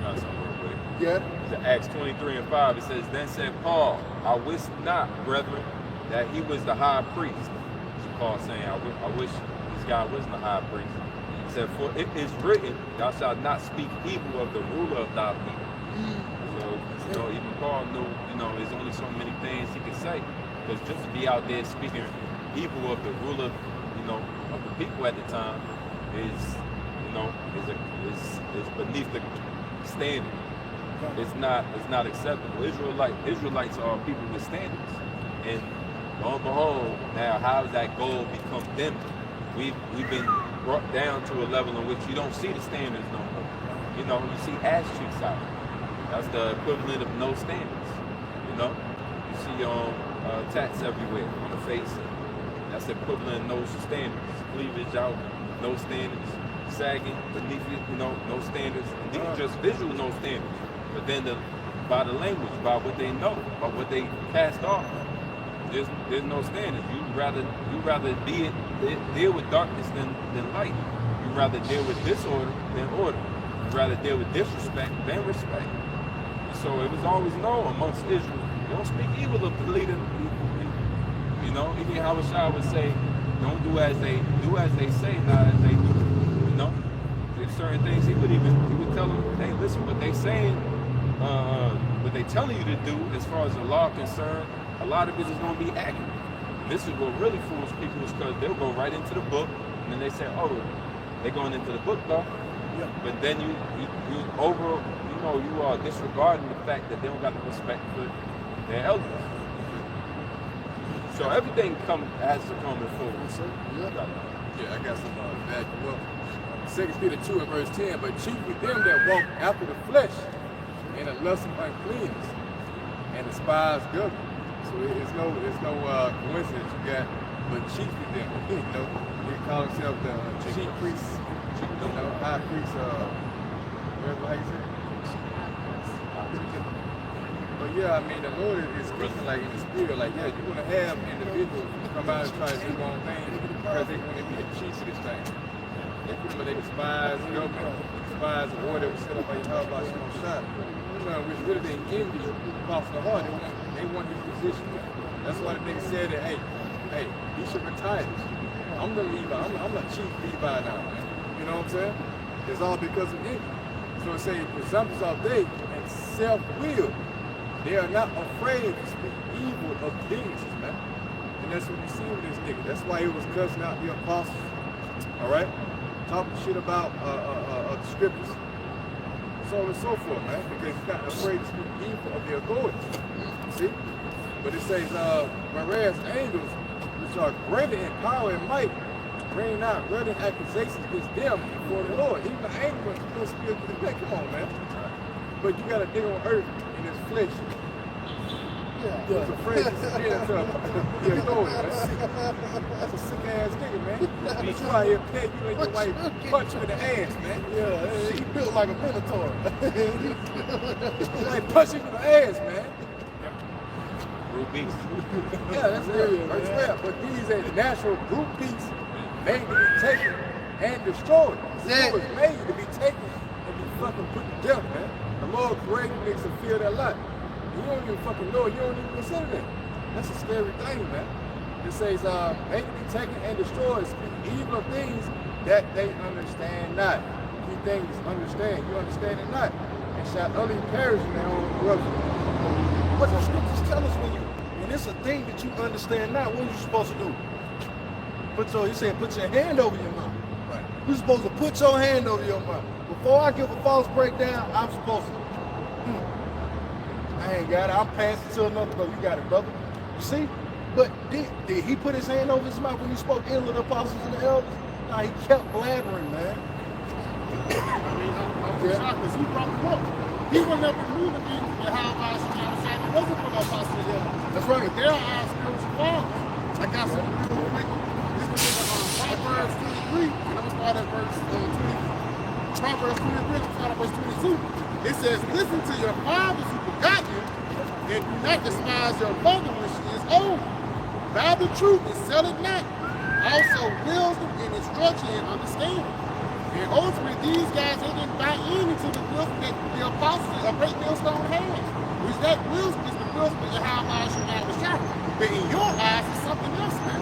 Not something real quick. Yeah. To Acts 23:5, it says, Then said Paul, I wish not, brethren, that he was the high priest. So Paul saying, I wish this guy wasn't the high priest. He said, for it is written, thou shalt not speak evil of the ruler of thy people. So, you know, even Paul knew, you know, there's only so many things he could say. Because just to be out there speaking evil of the ruler, you know, of the people at the time is, you know, is beneath the standard. It's not acceptable. Israelites are people with standards. And lo and behold, now how has that goal become dim? We've been brought down to a level in which you don't see the standards no more. You know, you see ass cheeks out. That's the equivalent of no standards. You know, you see tats everywhere on the face. That's the equivalent of no standards. Cleavage out, no standards. Sagging beneath it, you know, no standards. And these are just visual no standards. But then by the language, by what they know, by what they cast off, there's no standards. You'd rather deal with darkness than light. You'd rather deal with disorder than order. You'd rather deal with disrespect than respect. So it was always known amongst Israel, you don't speak evil of the leader. You know, even Yahawashi would say, don't do as they say, not as they do. You know, there's certain things he would tell them, hey, listen, what they saying, what they telling you to do as far as the law concerned, a lot of it is going to be accurate. And this is what really fools people, is because they'll go right into the book and then they say, oh, they're going into the book though. Yeah. But then you are disregarding the fact that they don't got the respect for their elders. So everything has to come in full. Yeah, I got some bad. Well, 2 Peter 2 and verse 10, but chiefly them that walk after the flesh and the lust of uncleanness and despise government. So it's no coincidence you got, but chiefly them. You know, they call themselves the chief priests, you know, high priests, whatever how you say. But yeah, I mean, the Lord is speaking like in the spirit, like, yeah, you're going to have individuals come out and try to do their own thing because they want to be the chief of this thing. They despise government, despise the order that was set up by Yahawashi on Sham. Which really they envy Apostle Tahar. They want his position. That's why the nigga said that, hey, he should retire. I'm the Levi. I'm a chief Levi now, man. You know what I'm saying? It's all because of envy. So it say, presumptuous are they and self-willed. They are not afraid to speak evil of dignitaries, man. And that's what you see with this nigga. That's why he was cussing out the apostles. All right? Talking shit about the scriptures. So on and so forth, man. Because he's not afraid to speak evil of the authorities. See? But it says, whereas angels, which are greater in power and might, bring out greater accusations against them before the Lord. Even the angels are supposed to be able to do that. Come on, man. But you got to dig on earth in his flesh. Yeah. He's afraid to sit into the authority, man. That's a sick ass nigga, man. You out here pet you and your wife punch you in the ass, man. Yeah, he built like a minotaur. Like punch you in the ass, man. Group beast. Yeah, that's real. But these are natural group beasts made to be taken and destroyed. It was made to be taken and be fucking put to death, man. The Lord created niggas to feel that lot. You don't even fucking know it. You don't even consider that. That's a scary thing, man. It says, made to be taken and destroyed, speak evil of things that they understand not. Key things understand. You understand it not. And shall utterly perish in their own corruption. What the scriptures tell us when it's a thing that you understand not, what are you supposed to do? He said, put your hand over your mouth. Right. You're supposed to put your hand over your mouth. Before I give a false breakdown, I'm supposed to. I ain't got it. I'm passing to another brother. You got it, brother. You see? But did he put his hand over his mouth when he spoke ill of the apostles and the elders? No, he kept blabbering, man. I'm shocked because he brought them up. He would never knew the things that Yahawashi it wasn't for the apostles and elders. That's right. They're our spiritual fathers. I got some real quick. This is Proverbs 23, and I'm going to start at verse 20. Proverbs 23, I'm going to start at verse 22. It says, listen to your fathers who forgot you, and do not despise your mother when she is old. Buy the truth and sell it not. Also wisdom and instruction and understanding. And ultimately, these guys, they didn't buy into the wisdom that the apostles, a great millstone had. Which that wisdom is the wisdom that Yahawashi Yahawashi. But in your eyes, it's something else, man.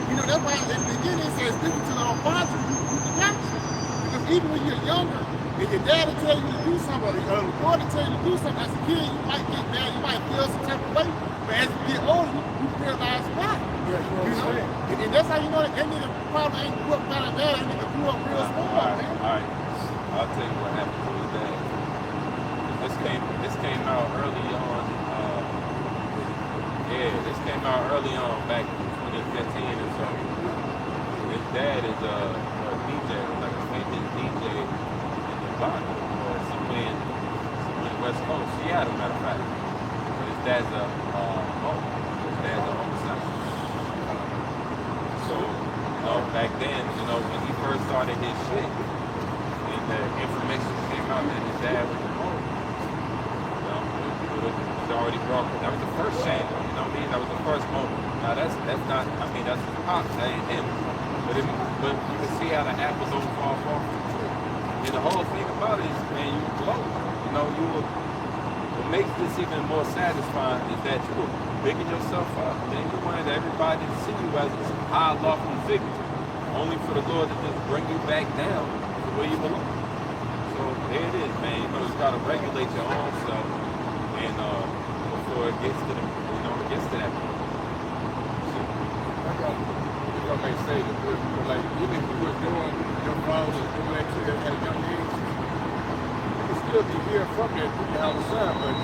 You know, that's why in the beginning it says, listen to the apostles who forgot you. Because even when you're younger, and your dad will tell you to do something, or the Lord will tell you to do something, as a kid, you might get mad, you might feel some type of way. But as you get older, you realize why. You know? And that's how you know that nigga probably ain't grew up by the dad, that nigga grew up real small, man. All right. I'll tell you what happened to his dad. This came out early on. This came out early on back in 2015 or so. His dad is a DJ, like a famous DJ in Nevada, or somewhere in West Coast, Seattle, matter of fact. But his dad's a homosexual. So, back then, when he first started his shit, and the information came out that his dad was a homo, it was already brought. That was the first shame. That was the first moment. Now that's not. That's his pops. That ain't him. But you can see how the apple don't fall far from the tree. And the whole thing about it is, man, you glow. What makes this even more satisfying is that you will bigging yourself up. Then you wanted everybody to see you as a high, lofty figure, only for the Lord to just bring you back down to where you belong. So there it is, man. You just gotta regulate your own self, and before it gets to that point. If I may say that, like, even if you were doing your fathers and doing that shit at a young age, you can still be hearing from that through your outside, but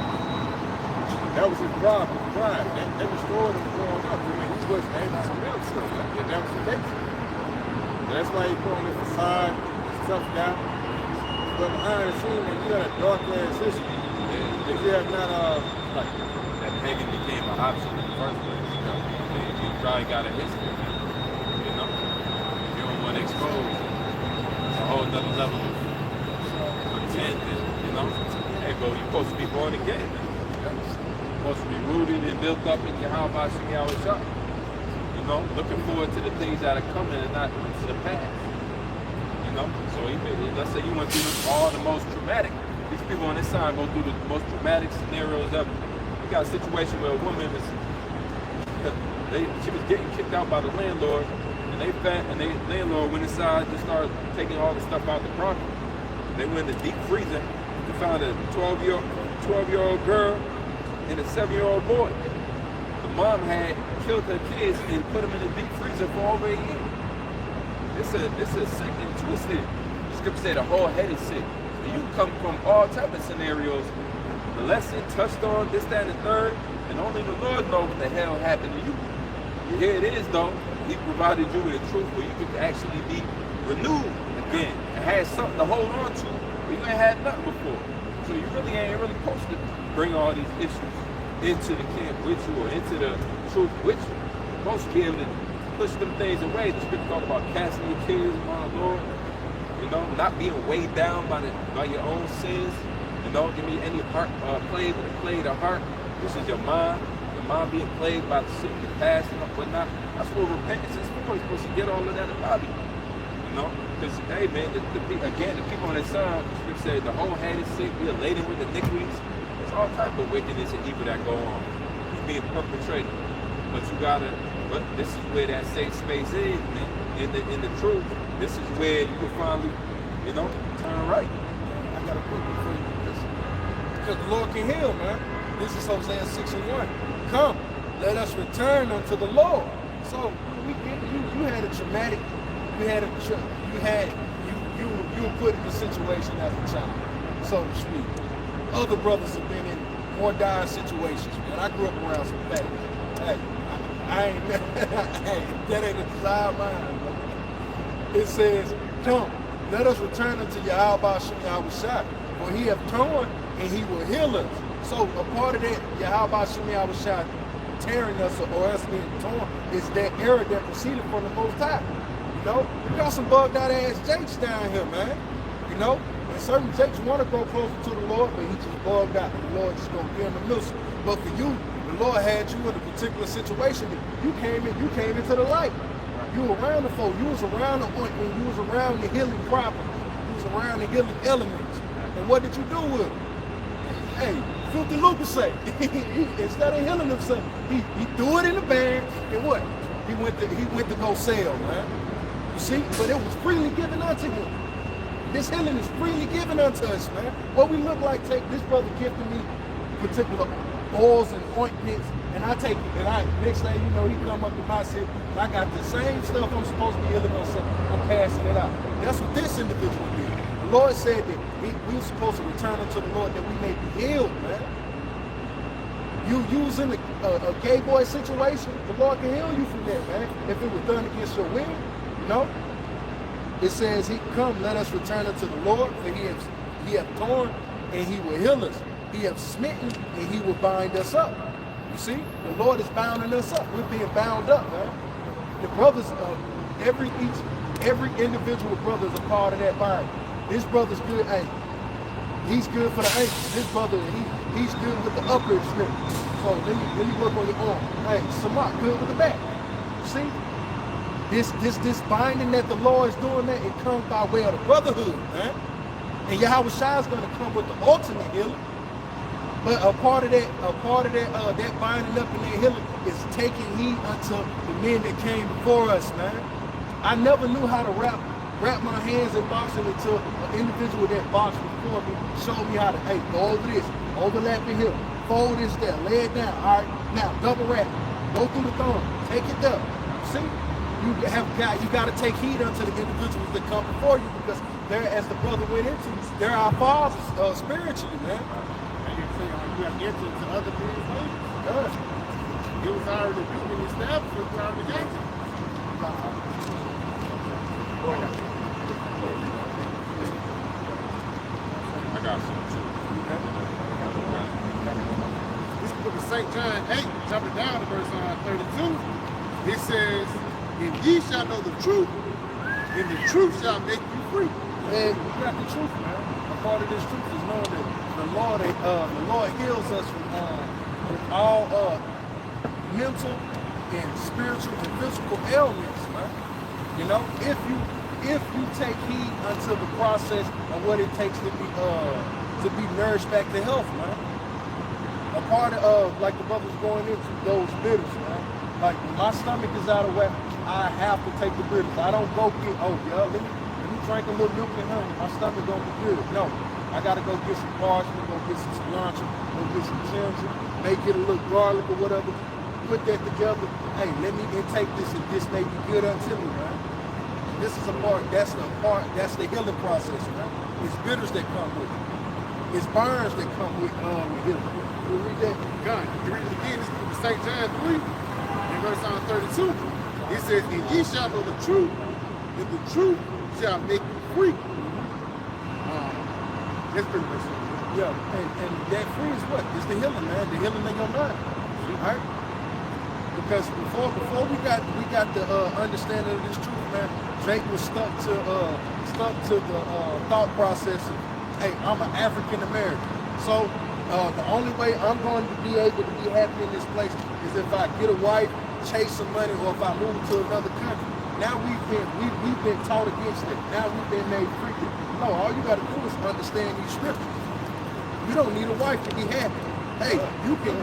that was his problem, his pride. That destroyed him growing up. He wasn't able to live stuff like that. That was the case. And that's why he put on this facade, this tough guy. But behind the scenes, man, you got a dark ass history. If you have not, like, that pagan became an option in the first place. You probably got a history, man. If you don't want to expose, it's a whole other level of content. Hey, bro, you're supposed to be born again, man. You're supposed to be rooted and built up in Yahawashi Yahawashi. Looking forward to the things that are coming and not to the past. So let's say you went through all the most traumatic. These people on this side go through the most traumatic scenarios ever. We got a situation where a woman she was getting kicked out by the landlord, and the landlord went inside and started taking all the stuff out the property. They went in the deep freezer to find a 12-year-old girl and a 7-year-old boy. The mom had killed her kids and put them in the deep freezer for over a year. This is sick and twisted. The scripture said the whole head is sick. You come from all types of scenarios. The lesson touched on this, that, and the third, and only the Lord knows what the hell happened to you. Here it is, though. He provided you with a truth where you could actually be renewed again and had something to hold on to. You ain't had nothing before. So you really ain't supposed to bring all these issues into the camp with you or into the truth with you. You're supposed to be able to push them things away. The scripture talk about casting your cares upon the Lord. Not being weighed down by your own sins. Give me any heart play with the play of the heart. This is your mind. Your mind being plagued by the sin, the past, and whatnot. That's what repentance is for. You're supposed to get all of that about you. You know? Because, hey, man, the people on that side, the scripture said, the whole head is sick, we are laden with iniquities. There's all type of wickedness and evil that go on. It's being perpetrated. But you gotta, but this is where that safe space is, man. In the truth, this is where you can finally, you know, turn right. I got a quick one for you because the Lord can heal, man. This is Hosea 6:1. Come, let us return unto the Lord. So you had a traumatic, you were put in a situation as a child, so to speak. Other brothers have been in more dire situations, man. I grew up around some facts. Hey, I ain't, hey, that ain't a desire of mine. It says, come, let us return unto Yahawashi, for he hath torn and he will heal us. So a part of that Yahawashi tearing us or us being torn is that error that proceeded from the Most High. You know, we got some bugged out ass jakes down here, man. You know, and certain jakes want to go closer to the Lord, but he just bugged out. The Lord just gonna give him a missile. But for you, the Lord had you in a particular situation. You came into the light. You were around the folk. You was around the ointment. You was around the healing property. You was around the healing elements. And what did you do with it? Hey, Filthy Lucas say, instead of healing himself, he threw it in the bag, and what? He went to go sell, man. You see? But it was freely given unto him. This healing is freely given unto us, man. What we look like, this brother gifted me particular oils and ointments, and I take it, and next thing you know, he come up to my city, and I got the same stuff I'm supposed to be healing myself. I'm passing it out. That's what this individual did. The Lord said that we were supposed to return unto the Lord that we may be healed, man. You using a gay boy situation, the Lord can heal you from that, man. If it was done against your will, you know. It says, he come, let us return unto the Lord, for he hath torn, and he will heal us. He hath smitten, and he will bind us up. You see, the Lord is bounding us up. We're being bound up, man. The brothers, every individual brother is a part of that body. This brother's good, hey, he's good for the ankle. This brother, he's good with the upper extremity. So let me work on your arm. Hey, Samar, good with the back. See? This binding that the Lord is doing, that it comes by way of the brotherhood, man. And Yahawashi is going to come with the ultimate healing. But a part of that binding up and that healing is taking heed unto the men that came before us, man. I never knew how to wrap my hands in boxing until an individual that boxed before me showed me how to, hey, go over this, overlap it here, fold this there, lay it down. All right, now double wrap, go through the thumb, take it there. See? You got to take heed unto the individuals that come before you, because they're, as the brother went into, they're our fathers spiritually, man. And you say, you have entered into other people's ways. God. It was already built and established. It was already gangster. I got some too. This book of St. John 8, jumping down to verse 32, it says, and ye shall know the truth, and the truth shall make you free. And we got the truth, man. A part of this truth is knowing that the Lord heals us from all mental and spiritual and physical ailments, man. You know, if you take heed unto the process of what it takes to be nourished back to health, man. A part of, like the brother's going into, those bitters, man. Like when my stomach is out of whack, I have to take the bitters. I don't go get, let me drink a little milk and honey. My stomach gonna be good. No, I gotta go get some parsley, go get some cilantro, go get some ginger, make it a little garlic or whatever. Put that together. Hey, let me intake this, and this may be good unto me, man. This is that's the healing process, man. It's bitters that come with it. It's burns that come with healing. You read that? God, you read it again. This is St. John 3, in verse 32. It says, and ye shall know the truth, and the truth shall make you free. That's pretty much it. Yeah, and that free is what? It's the healing, man. The healing in your mind. All right? Because before we got the understanding of this truth, man, Jake was stuck to the thought process of, hey, I'm an African American. So The only way I'm going to be able to be happy in this place is if I get a wife, chase some money, or if I move to another country. Now we've been taught against it. Now we've been made free. No, all you got to do is understand these scriptures. You don't need a wife to be happy. Hey, you can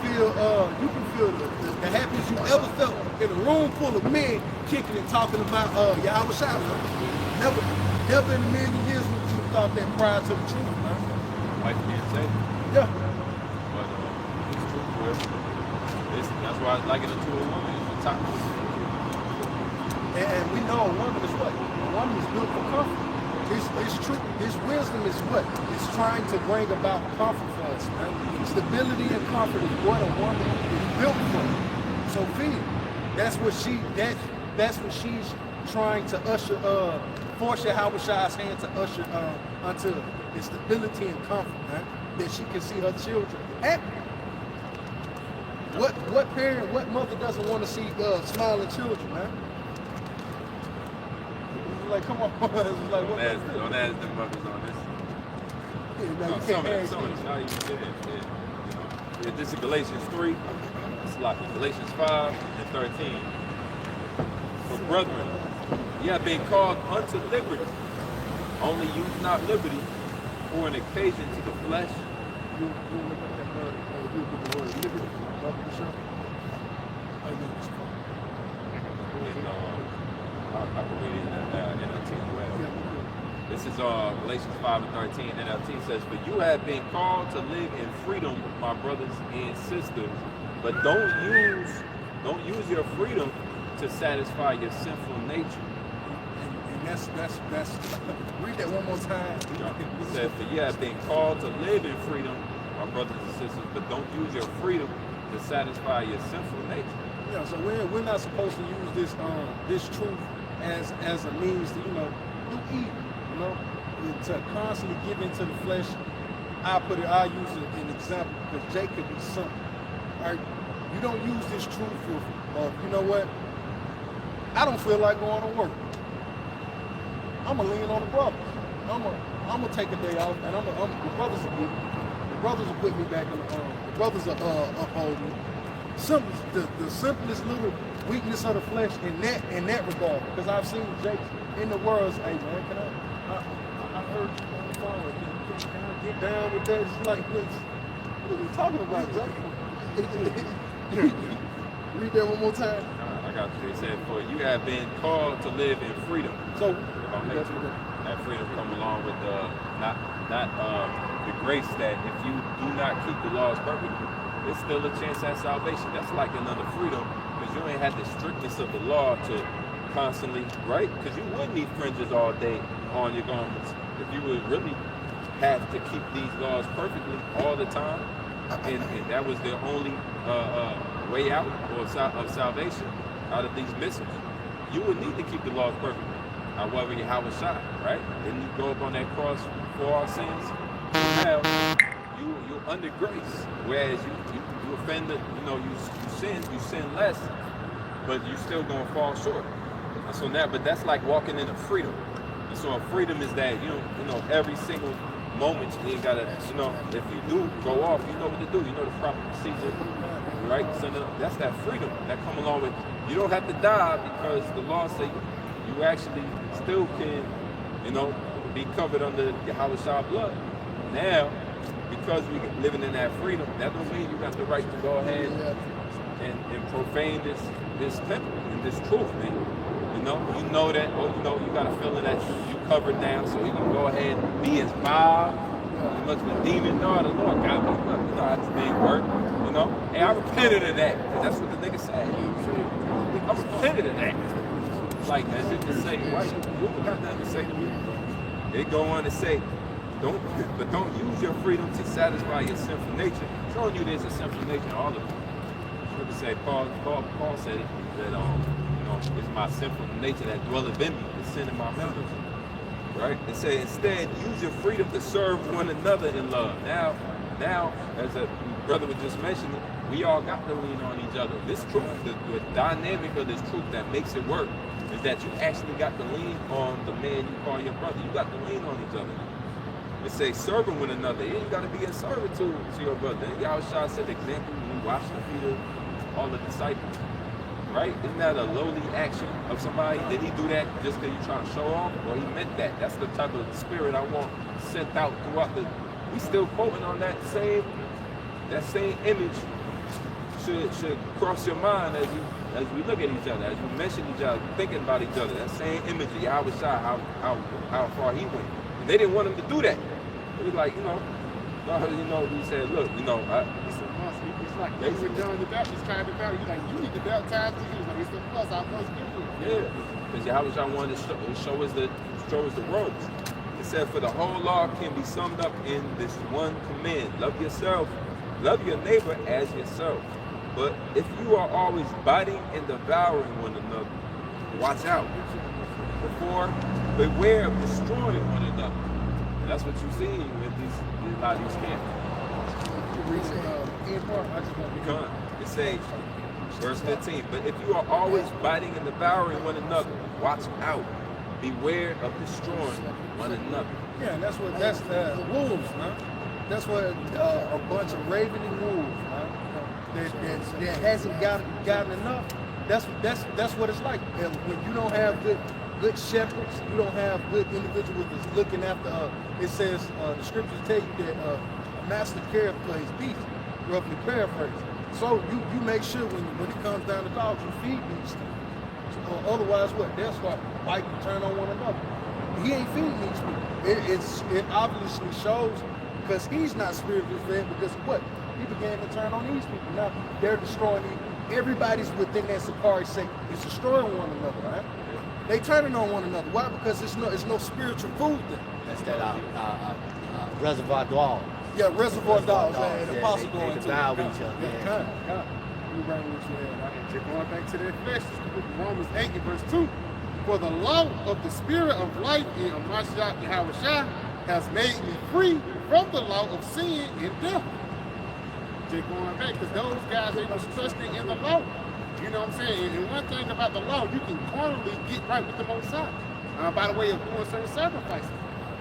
feel the happiness you ever felt in a room full of men kicking and talking about Yahawashi. Never in a million years would you thought that prior to the truth, man. Wife can't say. Yeah. But it's true for it. That's why I like it to a woman. It's the top. And we know a woman is what? A woman is built for comfort. It's true. This wisdom is what? It's trying to bring about comfort for us, man. Stability and comfort is what a woman is built for. So Fee, that's what she's trying to usher, force Yahawah's hand to usher unto the stability and comfort, man. That she can see her children happy. What parent, what mother doesn't want to see smiling children, man? Like, come on. Like, don't ask the mothers on this. Yeah, no, Some of it's not even good. Yeah, this is Galatians 3. It's like Galatians 5 and 13. For brethren, ye have been called unto liberty. Only use not liberty for an occasion to the flesh. You look at that word, you look at the word liberty. I can read it in NLT as well. This is Galatians 5 and 13. NLT says, "For you have been called to live in freedom, my brothers and sisters, but don't use your freedom to satisfy your sinful nature." And that's read that one more time. It says, "For you have been called to live in freedom, my brothers and sisters, but don't use your freedom to satisfy your sinful nature." Yeah, so we're not supposed to use this truth as a means to, do evil, to constantly give into the flesh. I'll use an example because Jake could be something. All right, you don't use this truth for, you know what? I don't feel like going to work. I'm gonna lean on the brothers. I'm gonna take a day off, and the brothers are with me. The brothers will put me back in the brothers are uphold me. The simplest little weakness of the flesh in that regard, because I've seen Jake in the world say, "Hey man, I heard you on the phone. Can I get down with that?" It's like, what are we talking about, Jake? Read that one more time. I got you. It said, "For you have been called to live in freedom." So that freedom come along with not the grace that if you do not keep the laws perfectly, there's still a chance at salvation. That's like another freedom, because you ain't had the strictness of the law to constantly, right? Because you would need fringes all day on your garments if you would really have to keep these laws perfectly all the time, and that was the only way out of salvation out of these missions. You would need to keep the laws perfectly. However, Yahawashi, right? Didn't you go up on that cross for our sins? Now, you're under grace, whereas you offend, you sin less, but you still gonna fall short. And so now, but that's like walking in a freedom. And so a freedom is that every single moment you ain't gotta, if you do go off, you know what to do. You know the proper procedure, right? So that's that freedom that come along with. You don't have to die because the law say you actually still can, be covered under Yahawashi blood. Now, because we're living in that freedom, that don't mean you got the right to go ahead and profane this temple and this truth, man. You know that, you got a feeling that you covered now, so you can go ahead and be as vile. You must be demon. No, the Lord got me. You know how this thing work, Hey, I repented of that, because that's what the nigga said. I repented of that. Like, as if to say, why you got nothing to say to me? They go on to say, don't use your freedom to satisfy your sinful nature. Showing you there's a sinful nature in all of them. What to say? Paul said it, that it's my sinful nature that dwelleth in me, the sin in my members. Right? It say instead, use your freedom to serve one another in love. Now, as a brother was just mentioning, we all got to lean on each other. This truth, the dynamic of this truth that makes it work, is that you actually got to lean on the man you call your brother. You got to lean on each other. It say serving one another. You ain't got to be in servitude to your brother. And Yahawashi set the example when he washed the feet of all the disciples. Right? Isn't that a lowly action of somebody? Did he do that just because he's trying to show off? Or he meant that? That's the type of spirit I want sent out throughout the... We still quoting on that same image should cross your mind as we look at each other, as we mention each other, thinking about each other. That same image of Yahawashi, how far he went. And they didn't want him to do that. It was like, he said, look, it's like when John the Baptist tried to baptize. He's like, you need to baptize too. He's like, it's the plus I must give you. Yeah, because Yahawashi wanted to show us the ropes. It said, for the whole law can be summed up in this one command: love yourself, love your neighbor as yourself. But if you are always biting and devouring one another, watch out. Beware of destroying one another. And that's what you see with a lot of these camps. It says, verse 15, but if you are always biting and devouring one another, watch out. Beware of destroying one another. Yeah, and that's wolves, man. That's what a bunch of ravening wolves, man. That hasn't gotten enough. That's what it's like. And when you don't have good shepherds, you don't have good individuals that's looking after. It says the scriptures tell you that a master careth for his beast, roughly paraphrase. So you make sure when it comes down to dogs, you feed these things. Otherwise, what? That's why bite and turn on one another. He ain't feeding these people. It obviously shows because he's not spiritually fed. Because what? He began to turn on these people. Now they're destroying everybody's within that Sakari sect is destroying one another, right? They turning on one another. Why? Because it's no spiritual food there. That's that reservoir dog. Yeah, reservoir dogs. The apostle going to devour each other. You bring what you had. Just going back to that flesh, Romans 8 and verse 2. For the law of the spirit of life in Mashiach Yahawashi has made me free from the law of sin and death. Just going back, because those guys, they was trusting in the law. You know what I'm saying? And one thing about the law, you can carnally get right with the Most High by the way of doing certain sacrifices.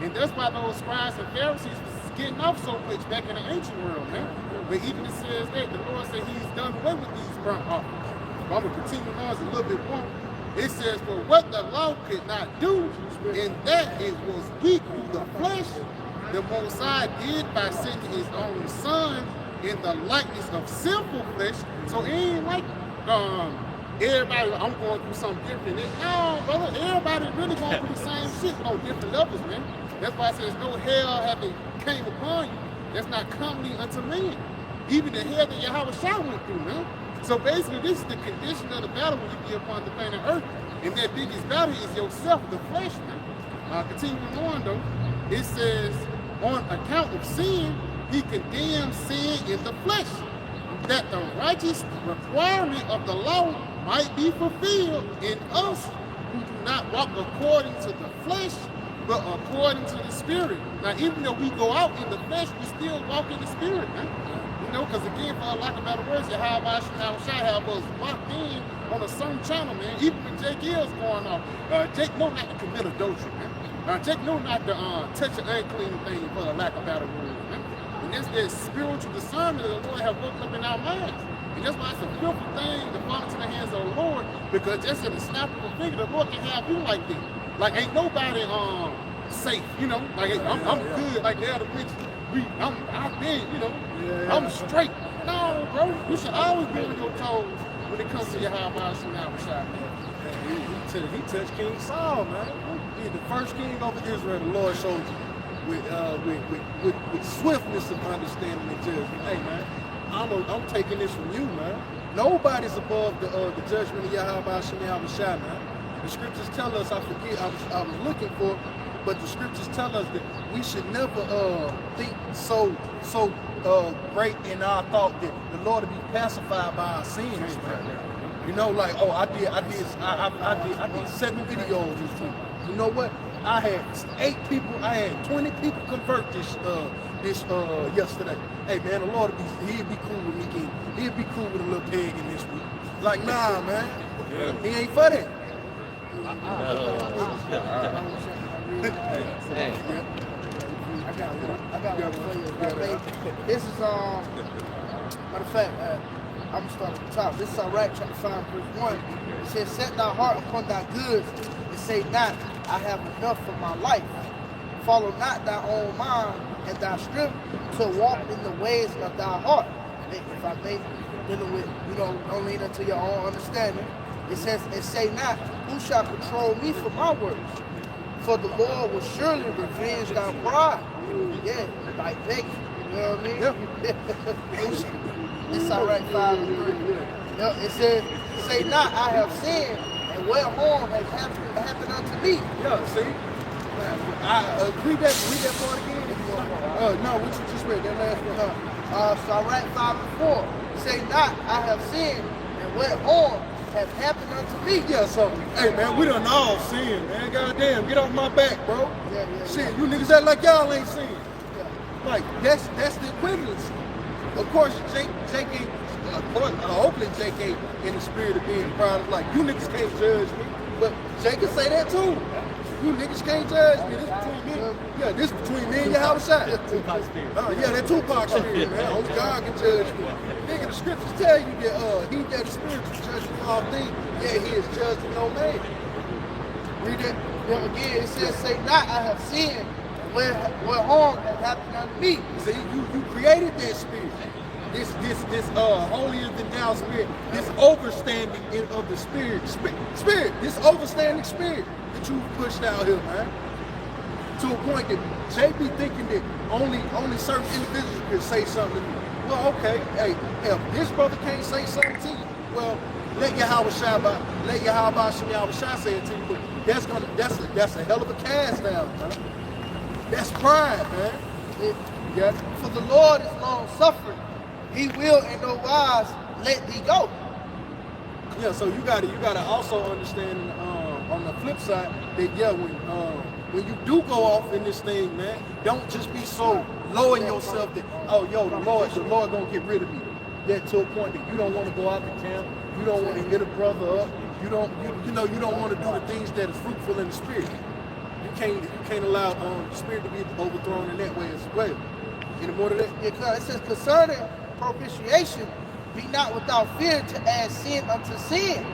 And that's why those scribes and Pharisees was getting off so much back in the ancient world, man. But even it says that, the Lord said he's done away with these burnt offerings. But I'm going to continue on a little bit more. It says, for what the law could not do, in that it was weak through the flesh, the Most High did by sending his own Son in the likeness of sinful flesh. So it ain't like everybody, I'm going through something different. No, brother, everybody really going through the same shit on different levels, man. That's why it says, no hell having came upon you that's not comely unto men. Even the hell that Yahawashi went through, man. So basically, this is the condition of the battle when you be upon the planet Earth. And that biggest battle is yourself, the flesh, man. Continuing on, though, it says, on account of sin, he condemns sin in the flesh, that the righteous requirement of the law might be fulfilled in us who do not walk according to the flesh, but according to the Spirit. Now, even though we go out in the flesh, we still walk in the Spirit, man. You know, because again, for lack of better words, Yahawashi have us locked in on a certain channel, man. Even when Jake is going off, Jake know not to commit adultery, man. Jake know not to touch an unclean thing, for the lack of better words, man. And that's that spiritual discernment that the Lord have woken up in our minds. And that's why it's a beautiful thing to fall into the hands of the Lord, because just in a snap of a finger, the Lord can have you like this. Like, ain't nobody safe, you know? Like, I'm good, like the other bitch. I've been, you know, I'm straight. No, bro, you should always be on your toes when it comes to Yahawashi and Yahawashi. He touched King Saul, man. He's the first king over Israel. The Lord showed you with swiftness of understanding and judgment. Hey, man, I'm taking this from you, man. Nobody's above the judgment of Yahawashi and Yahawashi, man. The scriptures tell us, I was looking for, but the scriptures tell us that we should never think so great in our thought that the Lord will be pacified by our sins, man. You know, like, oh, I did 7 videos this week. You know what? I had 20 people convert this yesterday. Hey man, the Lord he'd be cool with me again. He'd be cool with a little pagan this week. Like, nah, man. Yeah. He ain't for that. I got one for you. This is matter of fact, I'm gonna start at the top. This is Rawchaa chapter 5, verse 1. It says, "Set thy heart upon thy goods, and say not, I have enough for my life. Follow not thy own mind and thy strength to walk in the ways of thy heart." If I may, dealing with, don't lean into your own understanding. It says, "And say not, who shall control me for my words? For the Lord will surely revenge thy pride." Yeah, like Vegas, you know what I mean? It's Rawchaa 5 and 3. It says, "Say not, I have sinned, and what harm has happened unto me." Yeah, see? Read that part again if you want. No, what you just read, that last one. So Rawchaa 5 and 4. "Say not, I have sinned, and what harm has happened unto me." Yeah, so, hey man, we done all sinned, man. Goddamn, get off my back, bro. Yeah. Shit, you niggas act like y'all ain't sinned. Like, that's the equivalency. Of course, Jake ain't, hopefully Jake ain't in the spirit of being proud of, like, you niggas can't judge me. But Jake can say that too. You niggas can't judge me. This between me. Yeah, this between me and Yahawashi. Tupac spirit. Yeah, that Tupac spirit, man. Only God can judge me. Nigga, the scriptures tell you that he that is spiritual judges all things, yet he is judged of no man. Read it again. It says, "Say not, I have sinned, and what harm has happened unto me." See, you created that spirit. This holier than thou spirit, this overstanding of the spirit, this overstanding spirit that you pushed out here, man. To a point that Jay be thinking that only certain individuals can say something to me. Well, okay, hey, if this brother can't say something to you, well, let Yahawashi say it to you. But that's a hell of a cast down, man. That's pride, man. For the Lord is long suffering; He will in no wise let thee go. Yeah, so you gotta also understand on the flip side that when you do go off in this thing, man, don't just be so low in yourself that the Lord gonna get rid of me. That to a point that you don't want to go out to camp, you don't want to hit a brother up, you don't want to do the things that is fruitful in the spirit. You can't allow the spirit to be overthrown in that way as well. Any more to that? Because it says, "Concerning propitiation, be not without fear to add sin unto sin."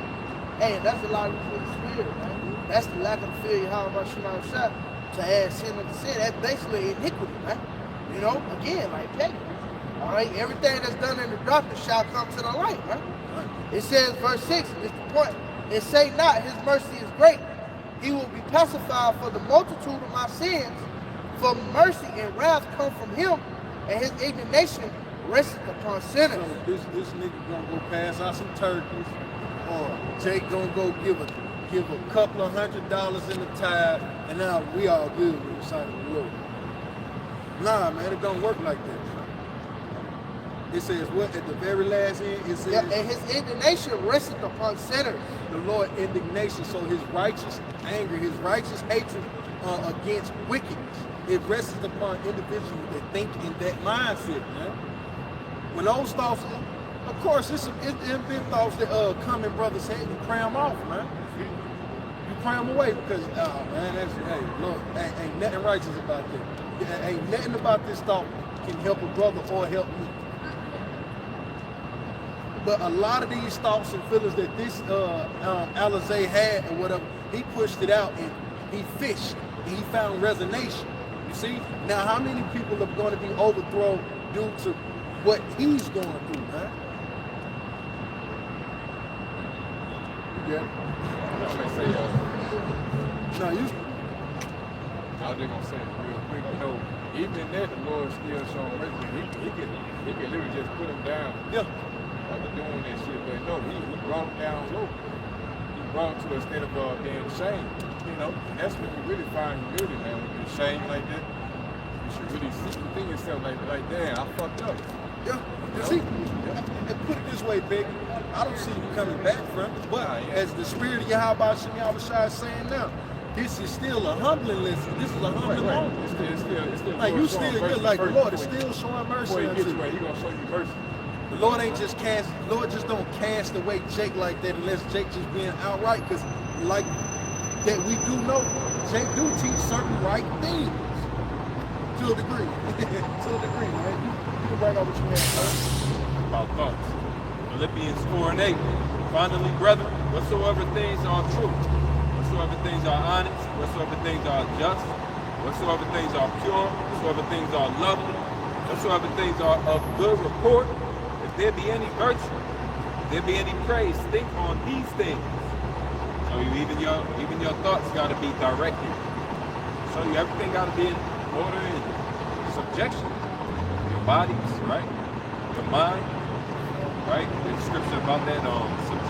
Hey, that's a lot of the spirit, man. That's the lack of fear of Yahawashi to add sin unto sin. That's basically iniquity, man. Again, like pagan. All right, everything that's done in the darkness shall come to the light, right? It says, verse 6 is the point. "And say not, his mercy is great. He will be pacified for the multitude of my sins. For mercy and wrath come from him, and his indignation resteth upon sinners." So this nigga gonna go pass out some turkeys, or Jake gonna go give a couple of $100 in the tithe, and now we all good with the sight of the Lord. Nah, man, it don't work like that. It says what at the very last end? It says, and his indignation resteth upon sinners. The Lord indignation, so his righteous anger, his righteous hatred against wickedness, it rests upon individuals that think in that mindset, man. When those thoughts, of course, it's been thoughts that come in brothers' head, you pray them off, man. You pray them away because, man, look, ain't nothing righteous about that. Ain't nothing about this thought can help a brother or help me. But a lot of these thoughts and feelings that this Alizé had or whatever, he pushed it out and he fished and he found resonation. You see? Now, how many people are going to be overthrown due to what he's going through, man? You get it? I'm gonna say, No, you. I was just gonna say it real quick. Even in that, the Lord still showing mercy. He can literally just put him down. Yeah. After doing that shit, but no, he brought him down low. He brought him to a state of being ashamed. And that's when you really find humility, man. When you're ashamed like that, you should really see the thing yourself like damn, I fucked up. Yeah. You see, and put it this way, Big. I don't see you coming back from it, but as the spirit of Yahawashi is saying now, this is still a humbling lesson. This is a humbling moment. It's still Like you still good, like the Lord is still showing mercy. Before he gets away, he gonna show you mercy. The Lord ain't just Lord just don't cast away Jake like that unless Jake just being outright, because like that we do know, Jake do teach certain right things. To a degree. To a degree, man. You can bring out what you have, man. About thoughts. Philippians 4 and 8. Finally, brethren, whatsoever things are true, whatsoever things are honest, whatsoever things are just, whatsoever things are pure, whatsoever things are lovely, whatsoever things are of good report, if there be any virtue, if there be any praise, think on these things. So even your thoughts got to be directed. So everything got to be in order and subjection. Your bodies, right? Your mind, right? There's scripture about that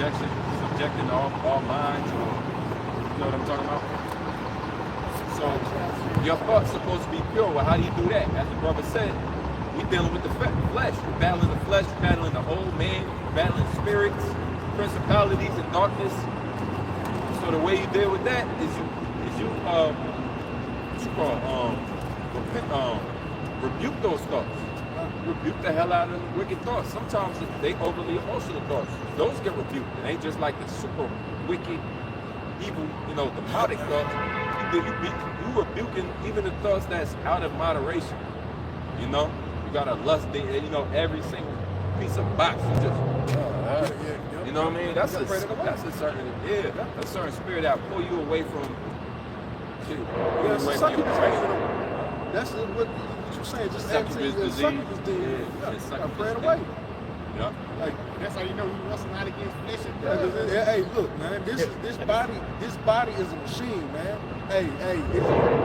subjecting all minds, or you know what I'm talking about? So your thoughts supposed to be pure. Well, how do you do that? As the brother said, we dealing with the flesh. We're battling the flesh, we're battling the old man, we're battling spirits, principalities, and darkness. So the way you deal with that is you rebuke those thoughts. Rebuke the hell out of the wicked thoughts. Sometimes they overly emotional thoughts. Those get rebuked. It ain't just like the super wicked, evil, demonic thoughts. You rebuking even the thoughts that's out of moderation. You gotta lust, every single piece of box. You just, you know what I mean? That's a certain spirit that pull you away from. That's what you're saying. Just succubus disease. I prayed away. Yeah. Like that's how you know you wrestle not against flesh and blood. Hey, look, man. This body is a machine, man. Hey,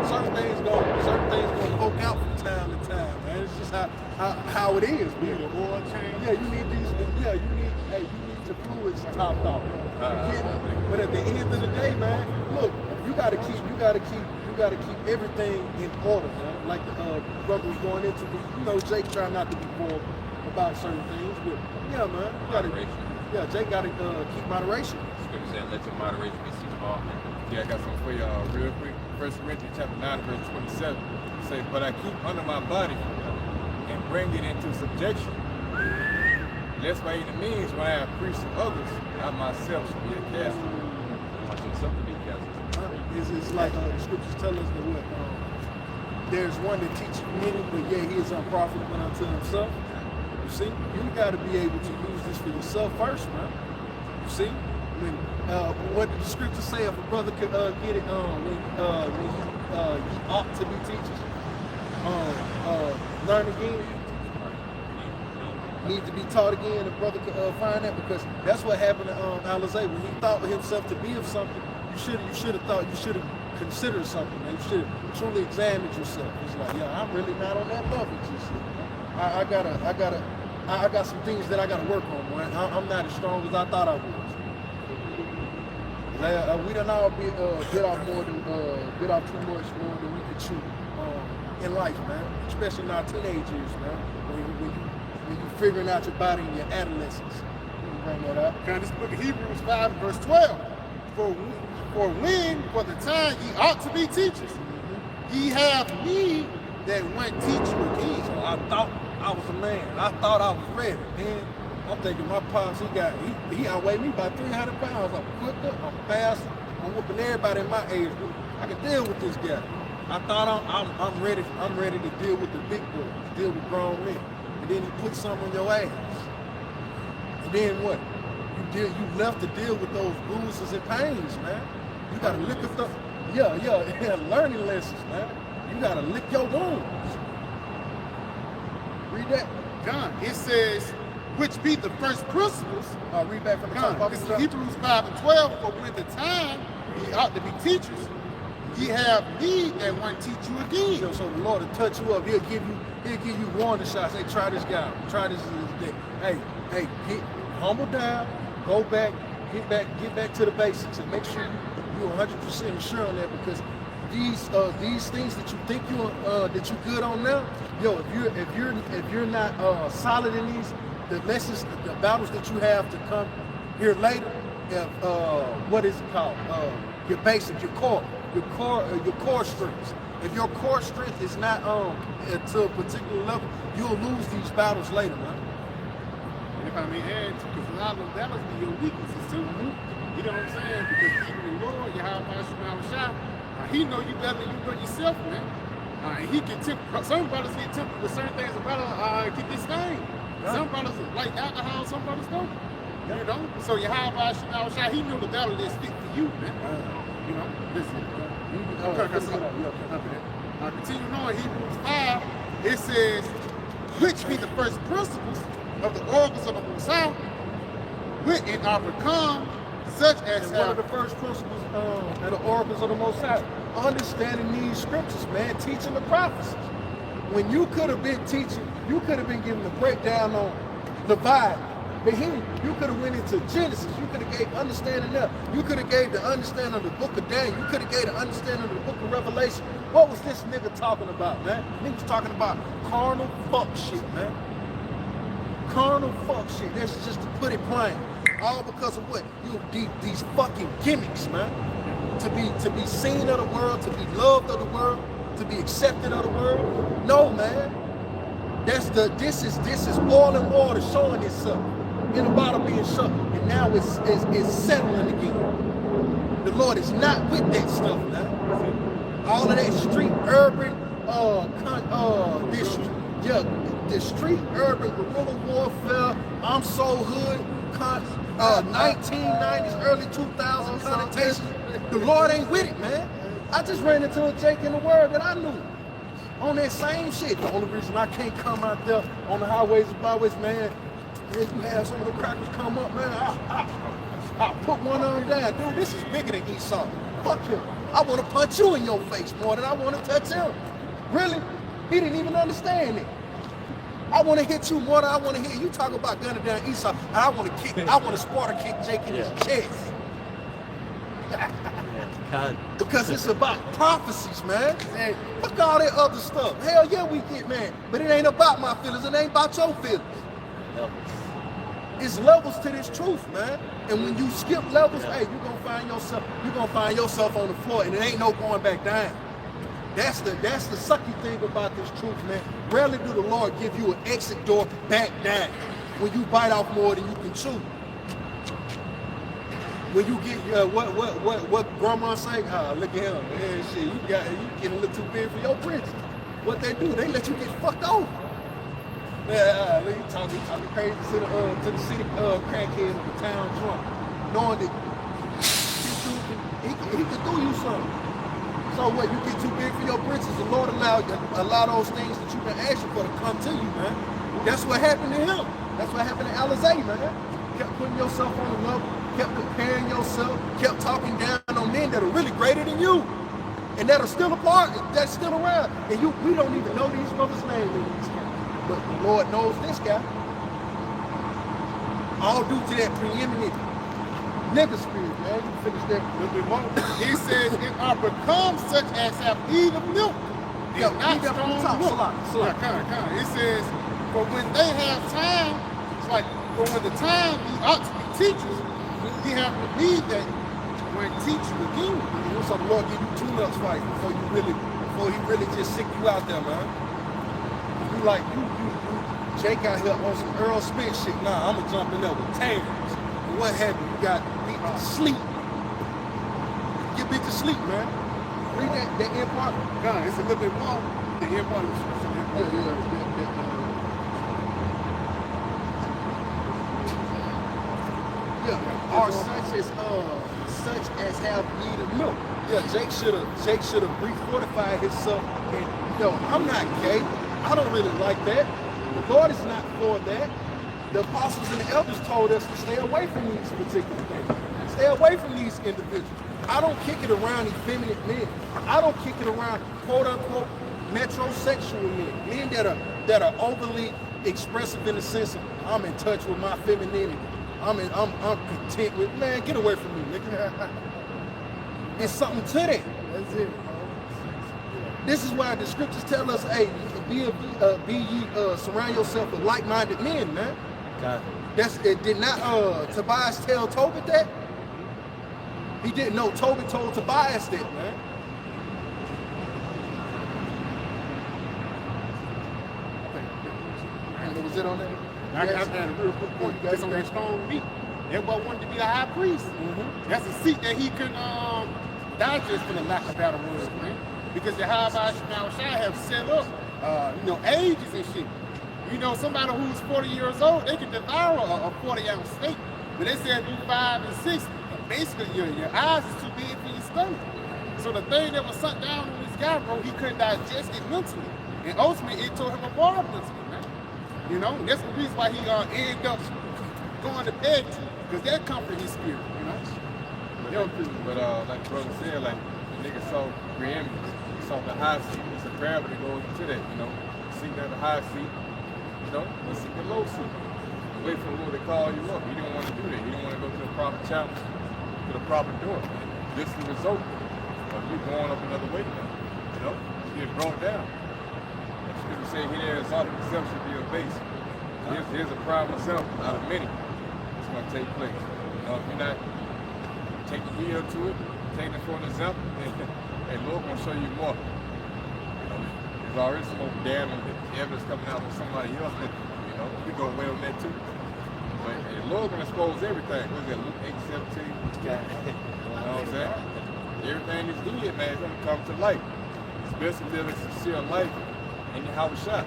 certain things gonna poke out from time to time, man. It's just how it is, man. The oil change. Yeah, you need these. Yeah, you need the fluids topped off. But at the end of the day, man, look, you gotta keep everything in order, man. Like the brother was going into, Jake trying not to be forward about certain things, but yeah, man, you gotta, Jake gotta keep moderation. Scripture said, let your moderation be seen of all men. Yeah, I got something for y'all real quick. 1 Corinthians chapter 9, verse 27. It say, but I keep under my body and bring it into subjection. Lest by any means, when I have preached to others, I myself should be a cast. I want yourself to be cast. It's like the scriptures tell us that what there's one that teaches many, but yet he is unprofitable unto himself. You see, you got to be able to use this for yourself first, man. You see, what did the scripture say if a brother could get it when he ought to be teachers? Learn again. Need to be taught again. The brother could find that, because that's what happened to Halalyam. When he thought himself to be of something, you should have considered something, man. You should have truly examined yourself. It's like, yeah, I'm really not on that level. I got some things that I gotta work on, man. I'm not as strong as I thought I was. We done all bit off too much more than we could chew in life, man. Especially in our teenage years, man. When you figuring out your body in your adolescence. You can bring that up. Kind of this book of Hebrews 5 verse 12. For the time ye ought to be teachers, ye have need that one teach you again. So I thought I was a man. I thought I was ready. Then I'm thinking my pops, he outweighed me by 300 pounds. I'm quicker, I'm faster, I'm whooping everybody in my age group. I can deal with this guy. I thought I'm ready to deal with the big boys, deal with grown men. And then he put something on your ass. And then what? You left to deal with those bruises and pains, man. You gotta lick up the learning lessons, man. You gotta lick your wounds. Read that. John, it says, which be the first principles. Read back from the top. This is Hebrews 5 and 12. For when the time ye ought to be teachers, ye have need that one teach you again. So the Lord will touch you up. He'll give you warning shots. Hey, try this guy. Try this day. Hey, get humble down. Go back. Get back to the basics, and make sure you're 100% sure on that, because these things that you think that you're good on now, if you're not solid in these, the lessons, the battles that you have to come here later, what is it called? Your basic, your core strengths. If your core strength is not to a particular level, you'll lose these battles later, man. And if I may add, because a lot of those battles be your weaknesses too. You know what I'm saying? Because even the Lord, Yahawashi, he know you better than you know yourself, man. And he get tempted. Some brothers get tempted with certain things. A brother get this thing. Some brothers like alcohol. Some brothers don't. You know. So Yahawah, he knew the battle that's fit for you, man. You know. Listen. Continue on. Hebrews 5. It says, which be the first principles of the oracles of the Most High, which are become such as one of the first principles and the oracles of the Most High, understanding these scriptures, man, teaching the prophecies. When you could have been teaching, you could have been giving the breakdown on the Bible. But here, you could have went into Genesis. You could have gave understanding there. You could have gave the understanding of the book of Daniel. You could have gave the understanding of the book of Revelation. What was this nigga talking about, man? Nigga was talking about carnal fuck shit, man. Carnal fuck shit. That's just to put it plain. All because of what? These fucking gimmicks, man. To be seen of the world, to be loved of the world, to be accepted of the world. No, man. This is oil and water showing itself in the bottle being shut, and now it's settling again. The Lord is not with that stuff, man. All of that street urban the street urban guerrilla warfare, I'm so hood, 1990s, early 2000s connotation. The Lord ain't with it, man. I just ran into a Jake in the world that I knew on that same shit. The only reason I can't come out there on the highways and byways, man, is you have some of the crackers come up, man. I'll put one on down. Dude, this is bigger than Esau. Fuck him. I want to punch you in your face more than I want to touch him. Really? He didn't even understand it. I want to hit you more than I want to hit you. Talk about gunning down Esau, and I want to Sparta kick Jake in his chest. Because it's about prophecies, man. Fuck all that other stuff. Hell yeah, we get mad. But it ain't about my feelings. It ain't about your feelings. It's levels to this truth, man. And when you skip levels, hey, you're gonna find yourself on the floor, and it ain't no going back down. That's the sucky thing about this truth, man. Rarely do the Lord give you an exit door back down when you bite off more than you can chew. When you get what grandma say, look at him, man, shit, you getting a little too big for your prince. What they do, they let you get fucked over. Man, you talking crazy to the city crackhead of the town drunk, knowing that he could do you something. So what, you get too big for your britches, the Lord allow those things that you've been asking for to come to you, man. That's what happened to him. That's what happened to Alizé, man. Kept putting yourself on the level, kept comparing yourself, kept talking down on men that are really greater than you, and that are still apart, that's still around. And we don't even know these brothers' names in these guys. But the Lord knows this guy. All due to that preeminent nigga spirit, man. You finish that a little bit more. He says, it are become such as have need of milk. Yo, not strong milk. It says, for when they have time, it's like, for when the time he ought to be teachers, he have to need that when teach you again. So the Lord give you tune-ups fight before he really just sick you out there, man. You like you Jake out here on some Earl Smith shit. Nah, I'ma jump in there with tears. And what happened? You got beat to sleep. Get beat to sleep, man. Read that end part. God, it's a little bit more. The end part of the scripture. Are such as have need of milk. Yeah, Jake should have re-fortified himself. And I'm not gay. I don't really like that. The Lord is not for that. The apostles and the elders told us to stay away from these particular things. Stay away from these individuals. I don't kick it around effeminate men. I don't kick it around quote unquote metrosexual men. Men that are overly expressive in the sense of I'm in touch with my femininity. I'm content with, man, get away from me, nigga. It's something to that. That's it. This is why the scriptures tell us, hey, surround yourself with like-minded men, man. God. Did not Tobias tell Tobit that? He didn't know. Tobit told Tobias that, man. And was it on that? I got a real quick point. That's on that strong meat. Everybody wanted to be the high priest. Mm-hmm. That's a seat that he could digest for the lack of better words, man. because Yahawashi have set up, ages and shit. You know, somebody who's 40 years old, they can devour a 40-ounce steak, but they said do 5 and 6. Basically, your eyes is too big for your stomach. So the thing that was sunk down on this guy, bro, he couldn't digest it mentally, and ultimately it tore him apart mentally, man. You know, that's the reason why he ended up going to bed, because that comforted his spirit, you know. But like the brother said, like the nigga saw preeminence, he saw the high seat. It's a parable that goes into that, you know. Seeking at the high seat, you know, and seek the low seat. Wait for the Lord to call you up. He didn't want to do that. He didn't want to go to the proper challenge, to the proper door. This is the result of you going up another way now. You know, you get brought down. People say he that exalted himself should be abased. Here's a prime example out of many. It's going to take place. You know, if you're not taking heed to it, taking it for an example, and Lord going to show you more. You know, there's already some more damning evidence coming out from somebody else that, you know, we go away on that too. But the Lord going to expose everything. What is that, Luke 8:17? You know what I'm saying? Everything is did, man, is going to come to light. It's best to live a sincere life in Yahawashi.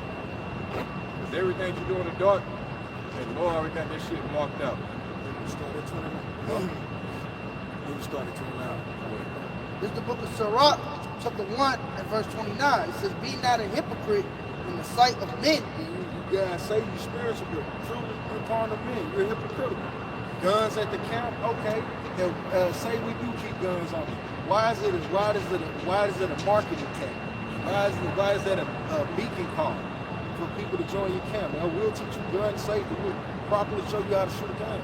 Because everything you do in the dark, the Lord already got that shit marked out. Start at 29. You start at 29. This is the book of Sirach, chapter 1 and verse 29. It says, be not a hypocrite in the sight of men. You guys say you're spiritual, but truly you're part of men. You're hypocritical. Guns at the camp, okay. Say we do keep guns on. Why is it a marketing tactic? Why is that a beacon call for people to join your camp? Now, we'll teach you gun safety. We'll properly show you how to shoot a gun.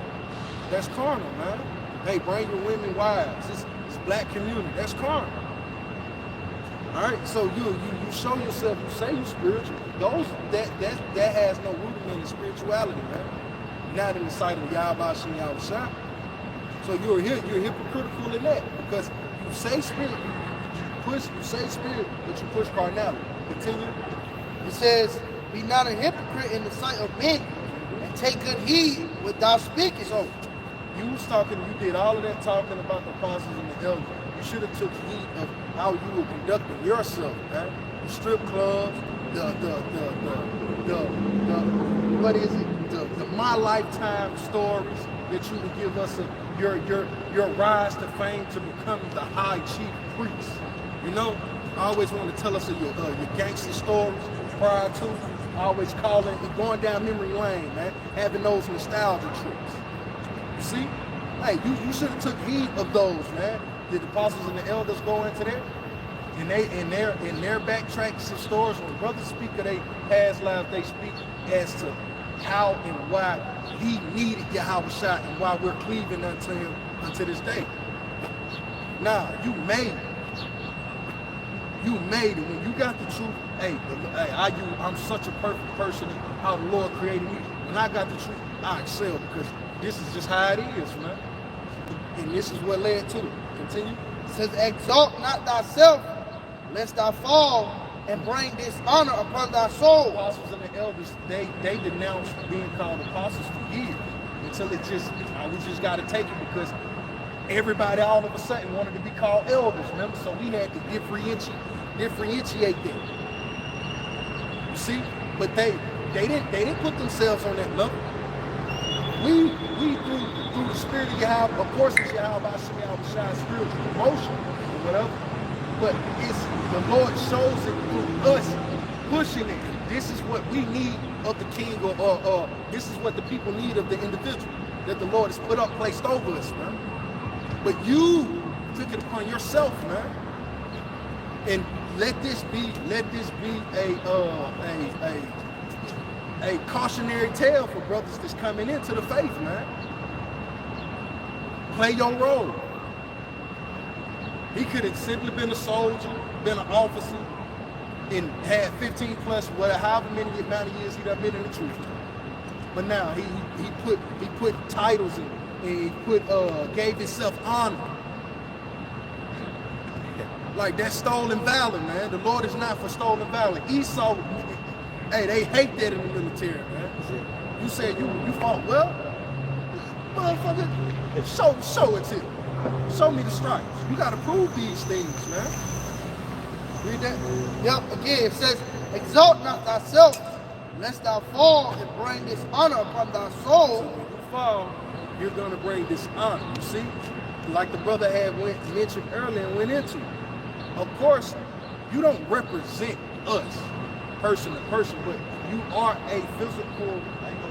That's carnal, man. Hey, bring your women wives. It's black community. That's carnal. All right, so you show yourself. You say you're spiritual. That has no rudiment in spirituality, man. Not in the sight of Yahawashi and Yahawashi. So you're hypocritical in that, because you say spirit, you say spirit, but you push carnality. Continue. It says, be not a hypocrite in the sight of men, and take good heed what thou speakest. So you did all of that talking about the apostles and the elders. You should have took heed of how you were conducting yourself, man. The strip clubs, what is it? The my lifetime stories that you would give us your rise to fame to becoming the high chief priest. You know, I always want to tell us your gangster stories prior to. Always calling and going down memory lane, man. Having those nostalgia trips. You see? Hey, you should have took heed of those, man. Did the apostles and the elders go into that? And they in their backtracks and stories, when brothers speak of their past lives, they speak as to how and why he needed Yahawashi and why we're cleaving unto him unto this day. Now, you made it. When you got the truth, I'm such a perfect person in how the Lord created me. When I got the truth, I excel, because this is just how it is, man. And this is what led to it. Continue. It says, exalt not thyself, lest thou fall and bring dishonor upon thy soul. The apostles and the elders, they denounced being called apostles for years, until we just got to take it, because everybody all of a sudden wanted to be called elders, remember? So we had to differentiate them. You see? But they didn't put themselves on that level. We through the spirit of Yahawah, of course it's Yahawashi, spiritual emotion or whatever, but it's the Lord shows it through us pushing it. This is what we need of the king, or this is what the people need of the individual that the Lord has placed over us, man. But you took it upon yourself, man. And let this be a cautionary tale for brothers that's coming into the faith, man. Play your role. He could have simply been a soldier, been an officer, and had 15 plus, however many amount of years he done been in the truth. But now he put titles in, and he gave himself honor. Like that stolen valor, man. The Lord is not for stolen valor. Esau, hey, they hate that in the military, man. You said you fought well, motherfucker. Show it to you. Show me the stripes. You gotta prove these things, man. Read that. Yep, again, it says, exalt not thyself, lest thou fall and bring dishonor upon thy soul. When you fall, you're going to bring dishonor. You see? Like the brother had mentioned earlier and went into. Of course, you don't represent us, person to person, but you are a physical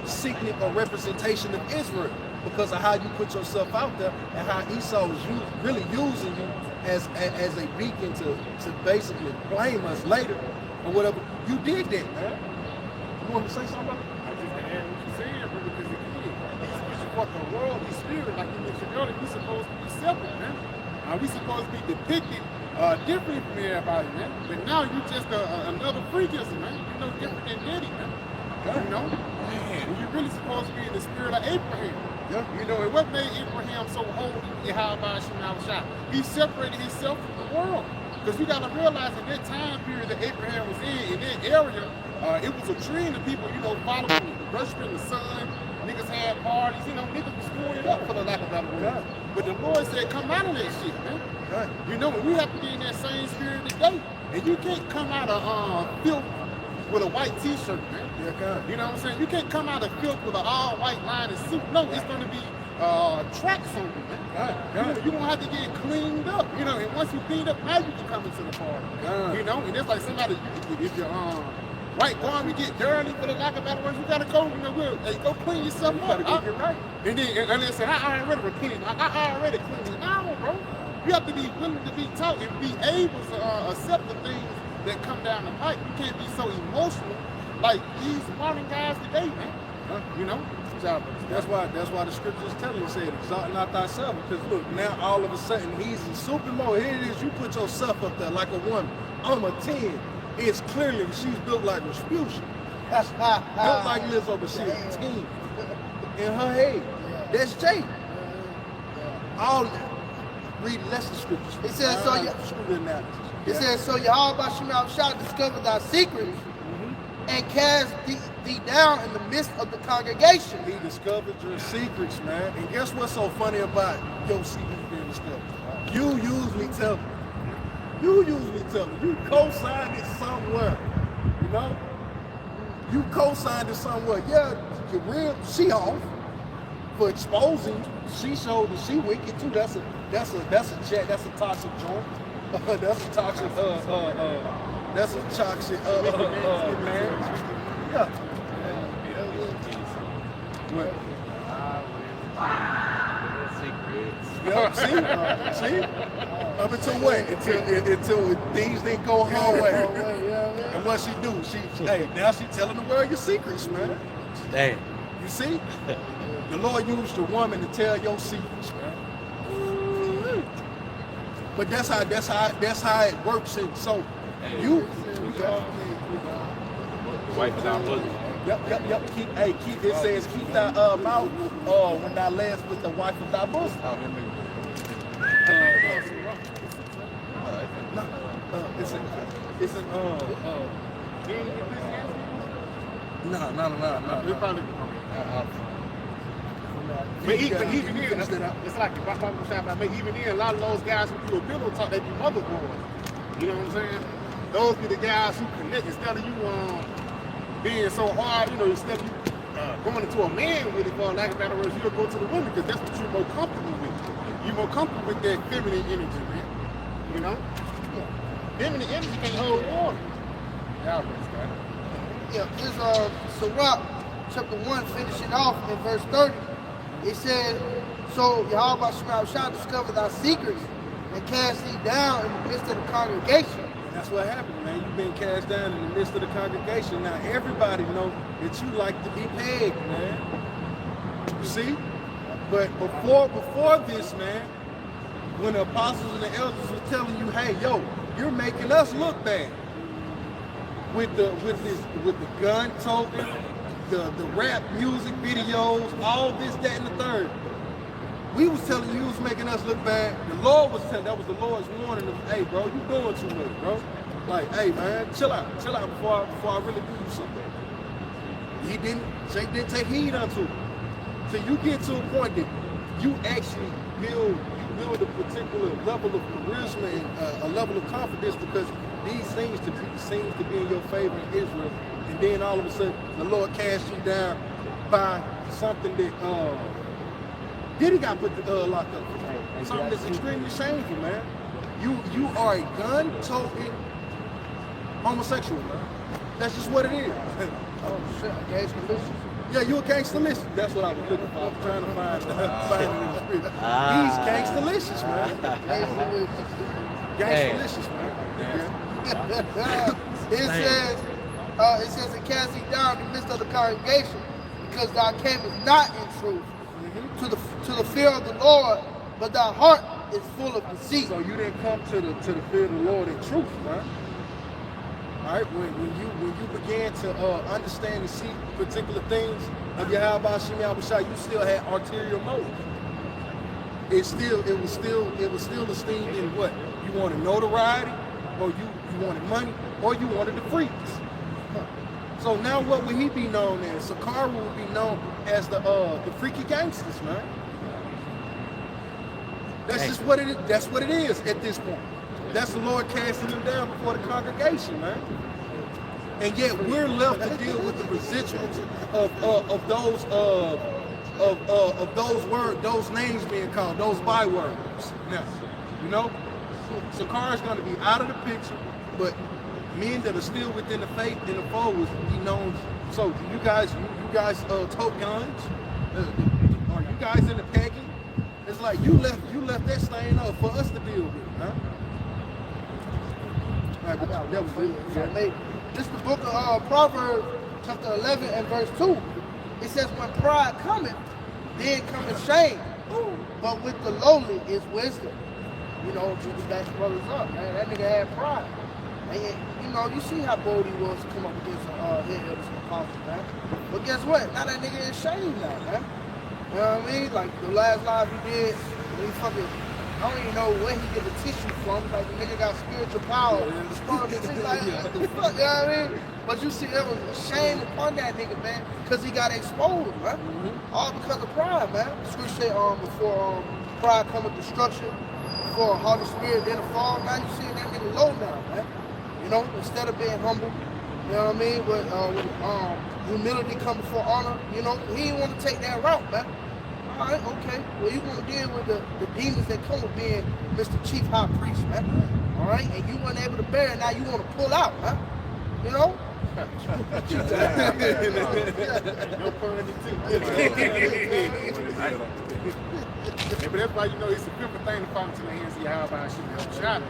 signet or representation of Israel because of how you put yourself out there and how Esau was really using you as a beacon to basically blame us later or whatever. You did that, man. You want to say something about it? I just add what you're saying, brother, because again, it's what the worldly spirit, like you mentioned earlier, we supposed to be separate, man. We supposed to be depicted different from everybody, man. But now you just another freakism, man. You're no different than Diddy, man. You know? Man, you're really supposed to be in the spirit of Abraham. Yeah. You know, and what made Abraham so holy in Yahawashi? He separated himself from the world. Because you got to realize in that time period that Abraham was in that area, it was a trend of people, you know, following, worshiping the sun. Niggas had parties, you know, niggas was screwing it up for the lack of better word. But the Lord said, come out of that shit, man. Right. You know, we have to be in that same spirit today. And you can't come out of filth with a white t-shirt, man. Yeah, you know what I'm saying? You can't come out of filth with an all-white line and suit. No, it's going to be tracks on you, man. You won't have to get cleaned up, you know. And once you clean up, now you can come into the party. You know, and it's like somebody, if your white garment get dirty for the lack of better words, you gotta go, you know, hey, go clean yourself up. You gotta get right. And then they say, I already repented. I already cleaned it. No, bro. You have to be willing to be taught and be able to accept the things that come down the pipe. You can't be so emotional like these modern guys today, man. You know? That's why the scriptures tell you, said, exalt not thyself, because look, now all of a sudden he's in super mode. Here it is, you put yourself up there like a woman. I'm a 10. It's clearly she's built like Rasputia. Built like Lizzo, but she's a 10. In her head. That's Jake. All read less of scriptures. It says, so it says, so Yahawah shall discover thy secrets and cast thee down in the midst of the congregation. He discovered your secrets, man. And guess what's so funny about your secrets being discovered? You usually tell me. You co-signed it somewhere. You know? You co-signed it somewhere. Yeah, your real she off for exposing. She showed that she wicked too. That's a chat. That's a toxic joint. That's a toxic that's a toxic man. Yeah. Yep, see? Up until what? Until things didn't go her way. And what she do? Hey, now she telling the world your secrets, man. Damn. You see? The Lord used the woman to tell your secrets, man. But that's how it works. And so you wife is our bosom. Yep. Keep it says keep thy mouth when thou layest with the wife of thy bosom. But even then, it's like even then, a lot of those guys who do a pillow talk, they be mother boys. You know what I'm saying? Those be the guys who connect instead of you being so hard. You know, instead of you going into a man with it, for lack of better words, you'll go to the women because that's what you're more comfortable with. You're more comfortable with that feminine energy, man. You know? Feminine energy can't hold water. Yeah, this Sirach chapter 1 finishing off in verse 30. It said, so Yahawah shall discover thy secrets and cast thee down in the midst of the congregation. That's what happened, man. You've been cast down in the midst of the congregation. Now everybody know that you like to be pegged, man. You see? But before this, man, when the apostles and the elders were telling you, hey, yo, you're making us look bad. With the gun token, the rap music videos, all this, that, and the third. We was telling you was making us look bad. The Lord was telling, that was the Lord's warning of, hey, bro, you doing too much, bro. Like, hey, man, chill out before I really do you something. Jake didn't take heed unto it. So you get to a point that you actually build a particular level of charisma and a level of confidence because these things seems to be in your favor in Israel, and then all of a sudden the Lord casts you down by something that Diddy got put locked up for. Something that's extremely shameful, man. You are a gun-toting homosexual, man. That's just what it is. Oh shit, gangster list. Yeah, you a gangster-licious. That's what I was looking for. I was trying to find it in the spirit. He's gangster-licious, man. Gangster-licious, man. It says it cast thee down in the midst of the congregation, because thou camest not in truth to the fear of the Lord, but thy heart is full of deceit. So you didn't come to the fear of the Lord in truth, right? All right, when you began to understand and see particular things of Yahawashi, you still had ulterior motives. It was still esteemed in what? You wanted notoriety, or you wanted money, or you wanted the freaks. So now what would he be known as? Sakara would be known as the freaky gangsters, man. That's just what it is. That's what it is at this point. That's the Lord casting them down before the congregation, man. And yet we're left to deal with the residuals of those words, those names being called, those bywords. Now, you know, Sakara's going to be out of the picture, but men that are still within the faith in the fold will be known. So you guys tote guns? Are you guys in the packing? It's like you left that stain up for us to deal with, huh? All right, that was it. This is the book of Proverbs, chapter 11 and verse 2. It says, when pride cometh, then cometh shame. But with the lowly is wisdom. You know, to back the brothers up, man. That nigga had pride. And you know, you see how bold he was to come up against head elders and apostles, man. But guess what? Now that nigga is shamed now, man. You know what I mean? Like the last live he did, when he fucking, I don't even know where he get the tissue from. Like the nigga got spiritual power. Like, what the fuck, you know what I mean? But you see, there was shame upon that nigga, man, because he got exposed, man. All because of pride, man. The scripture say, before pride come with destruction, before a Holy Spirit then a fall. Now you see that nigga low now, man. You know, instead of being humble, you know what I mean? With humility come before honor, you know, he didn't want to take that route, man. All right, okay. Well, you want to deal with the demons that come with being Mr. Chief High Priest, man. All right, and you weren't able to bear it. Now you want to pull out, huh? You know? No pun Yeah, but that's why you know it's a beautiful thing to fall into the hands of Yahawashi, man.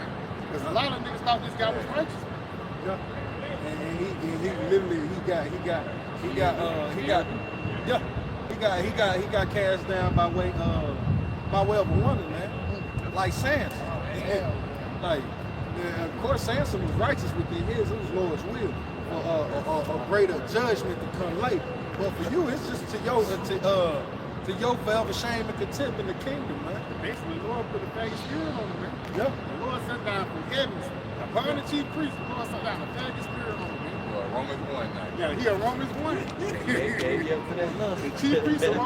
Because a lot of niggas thought this guy was righteous. Yeah. And he literally he got cast down by way of a woman, man. Like Samson. Like, of course, Samson was righteous within his. It was Lord's will for a greater judgment to come later. But for you, it's just to your forever shame and contempt in the kingdom, man. Basically, the Lord put a faggot spirit on him, man. Yeah. The Lord sent down from heavens upon the chief priest. The Lord sent down a faggot spirit on him, man. Romans 1 now. Yeah, he a Romans 1. The chief priest of the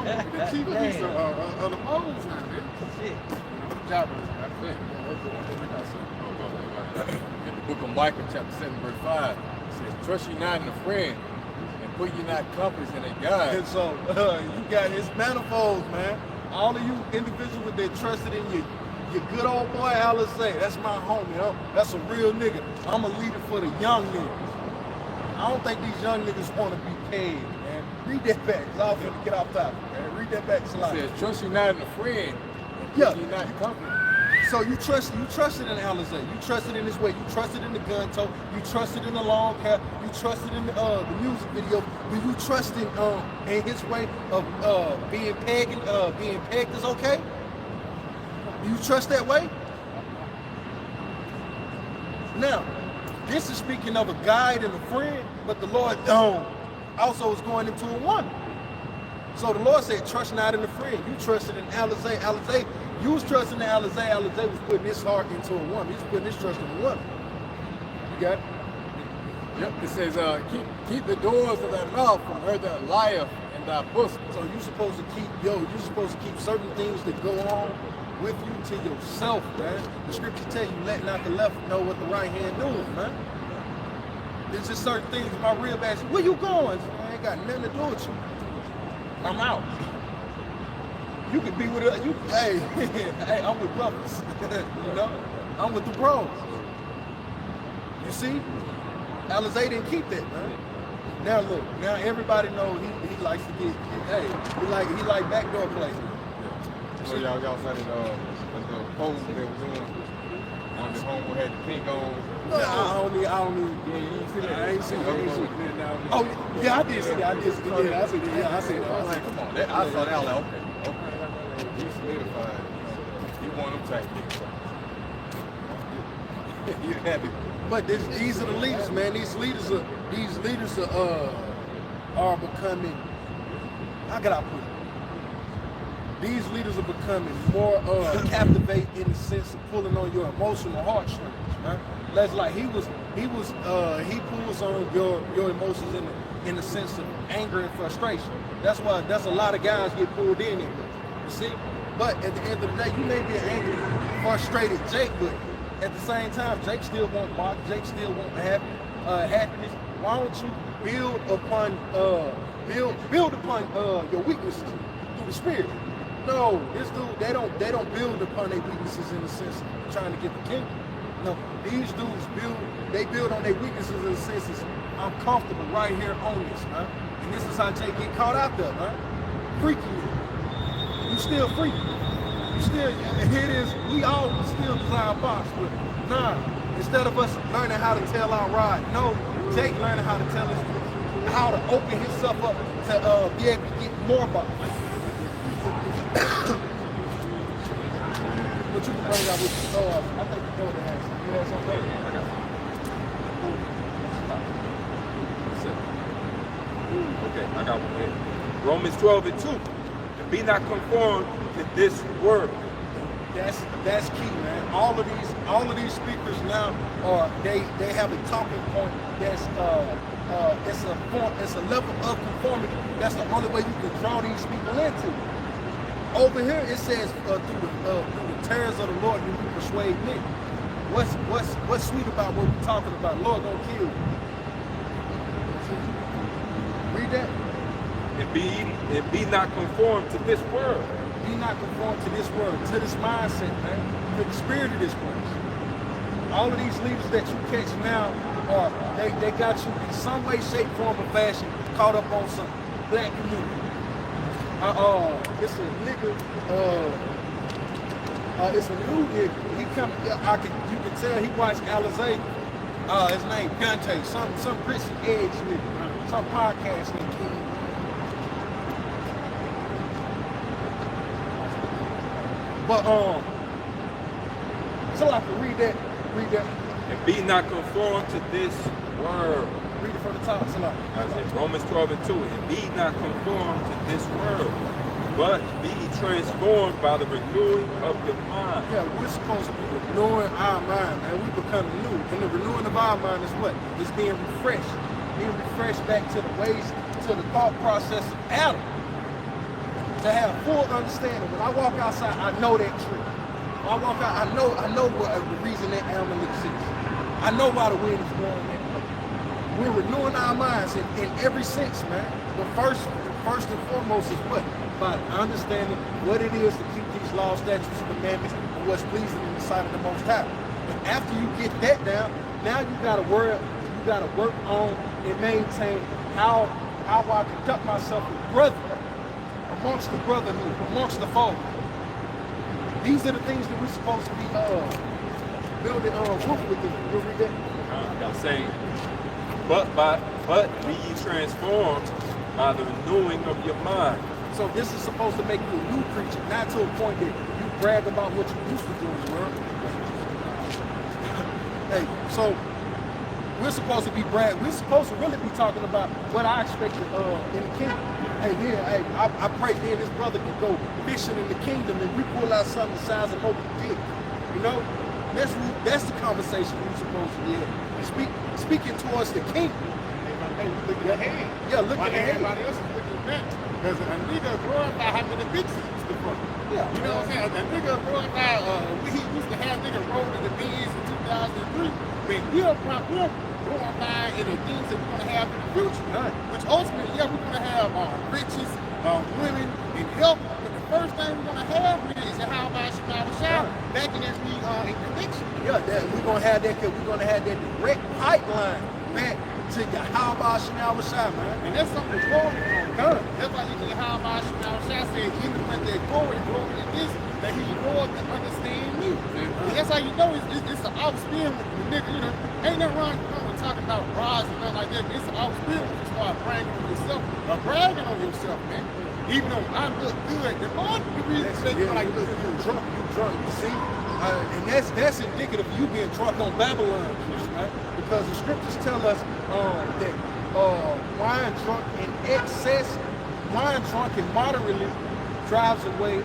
Moses now, man. Shit. Good job, man. In the book of Micah, chapter 7, verse 5, it says, trust ye not in a friend, and put ye not confidence in a God. And so you got his manifolds, man. All of you individuals that trusted in your good old boy Halalyam. That's my homie, yo. That's a real nigga. I'm a leader for the young niggas. I don't think these young niggas want to be paid, man. Read that back, because I'm finna get off topic, man. Read that back, slide. It says, trust ye not in a friend, and put ye not confidence. So you trusted in Halalyam. You trusted in his way. You trusted in the gun toe. You trusted in the long hair. You trusted in the music video. Do you trust in his way of being pegged is okay? Do you trust that way? Now, this is speaking of a guide and a friend, but the Lord also is going into a woman. So the Lord said, trust not in a friend. You trusted in Halalyam. You was trusting in Halalyam. Halalyam was putting his heart into a woman. He was putting his trust in a woman. You got it? Yep, it says, keep the doors of thy mouth from her that lieth in thy bosom. So you're supposed to keep certain things that go on with you to yourself, man. The scripture tell you, let not the left know what the right hand doing, man. There's just certain things my real bad. Where you going? I ain't got nothing to do with you. I'm out. You can be with you. Hey, hey, I'm with brothers. You know, I'm with the bros. You see, Alizé didn't keep that, man. Now look, now everybody knows he likes to get. Hey, he like backdoor plays. So y'all said that the post they was doing on the homeboy had the pink on. I don't need. Yeah, you see that? I ain't seen that. Oh, yeah, I did see that. I see that. Yeah, I see that. I was like, come on. I saw that. I was like, okay. You solidified. You want them tight. You happy? But these are the leaders, man. These leaders are becoming. How can I put it? These leaders are becoming more captivated in the sense of pulling on your emotional heartstrings, man. That's like he pulls on your emotions in the sense of anger and frustration. That's a lot of guys get pulled in it. You see? But at the end of the day, you may be an angry, frustrated Jake, but at the same time, Jake still won't mock. Jake still won't have happiness. Why don't you build upon your weaknesses through the spirit? No, this dude, they don't build upon their weaknesses in the sense of trying to get the kingdom. No, these dudes build on their weaknesses in the sense of I'm comfortable right here on this, man. And this is how Jake get caught out there, man. Freaky. You still freaky. You still, here it is, we all still design box, but nah, instead of us learning how to tell our ride, no, Jake learning how to tell us how to open himself up to be able to get more box. What you can bring out with I think you know that. You have something? I got it. Okay, I got one here. Romans 12:2. And be not conformed to this world. That's key, man. All of these speakers now they have a talking point that's it's a level of conformity. That's the only way you can draw these people into. Over here it says through the terrors of the Lord you can persuade me. What's sweet about what we're talking about? Lord gonna kill you. Read that. And be not conformed to this world. Be not conformed to this world, to this mindset, man, to the spirit of this place. All of these leaders that you catch now they got you in some way, shape, form, or fashion caught up on some black community. It's a nigga. It's a new nigga. He come. You can tell he watched Alizé. His name Gante. Some Christian edge nigga. Some podcast nigga. But so I can read that. And be not conformed to this world. Read it from the top. So Romans 12:2. And be not conformed to this world, but be transformed by the renewing of your mind. Yeah, we're supposed to be renewing our mind, man. We become new. And the renewing of our mind is what? It's being refreshed. Being refreshed back to the ways, to the thought process of Adam. To have full understanding. When I walk outside, I know that tree. When I walk out, I know what the reason that animal exists. I know why the wind is blowing that way. We're renewing our minds in every sense, man. But first and foremost is what? By understanding what it is to keep these laws, statutes, and commandments, and what's pleasing in the sight of the Most High. And after you get that down, now you gotta work on and maintain how I conduct myself with brethren, amongst the brotherhood, amongst the folk. These are the things that we're supposed to be building roof with. You'll read that? I'm saying, but be ye transformed by the renewing of your mind. So this is supposed to make you a new creature, not to a point that you brag about what you used to do in the world. Hey, so we're supposed to really be talking about what I expected in the kingdom. Hey, I pray then this brother can go fishing in the kingdom and we pull out something the size of Moby Dick. You know? That's the conversation we're supposed to be in. Speaking towards the kingdom. Hey, look at the hand. Yeah, look at the hand. Everybody else is looking at that. Because a nigga glorify having the big seats to front. Yeah. You know what I'm saying? The nigga brought out, we used to have nigga roll in the Benz in 2003, but we're going by in the things that we're going to have in the future. Right. Which ultimately, yeah, we're going to have riches, women, and health, but the first thing we're going to have is Yahawah back in every in conviction. Yeah, we're gonna have that direct pipeline back to Yahawah, man. And that's something that's going on. That's why you can Yahawah said, even when they're glory in this, that he Lord can understand me. And that's how you know it's an outspin with the nigga, you know. Ain't nothing wrong with talking about rods and nothing like that, but it's an outspin when you start bragging on yourself, or bragging on yourself, man. Even though I look good, the Lord the reason say you like look good. You drunk, you see? And that's indicative of you being drunk on Babylon, right? Because the scriptures tell us that wine drunk in excess, wine drunk immoderately drives away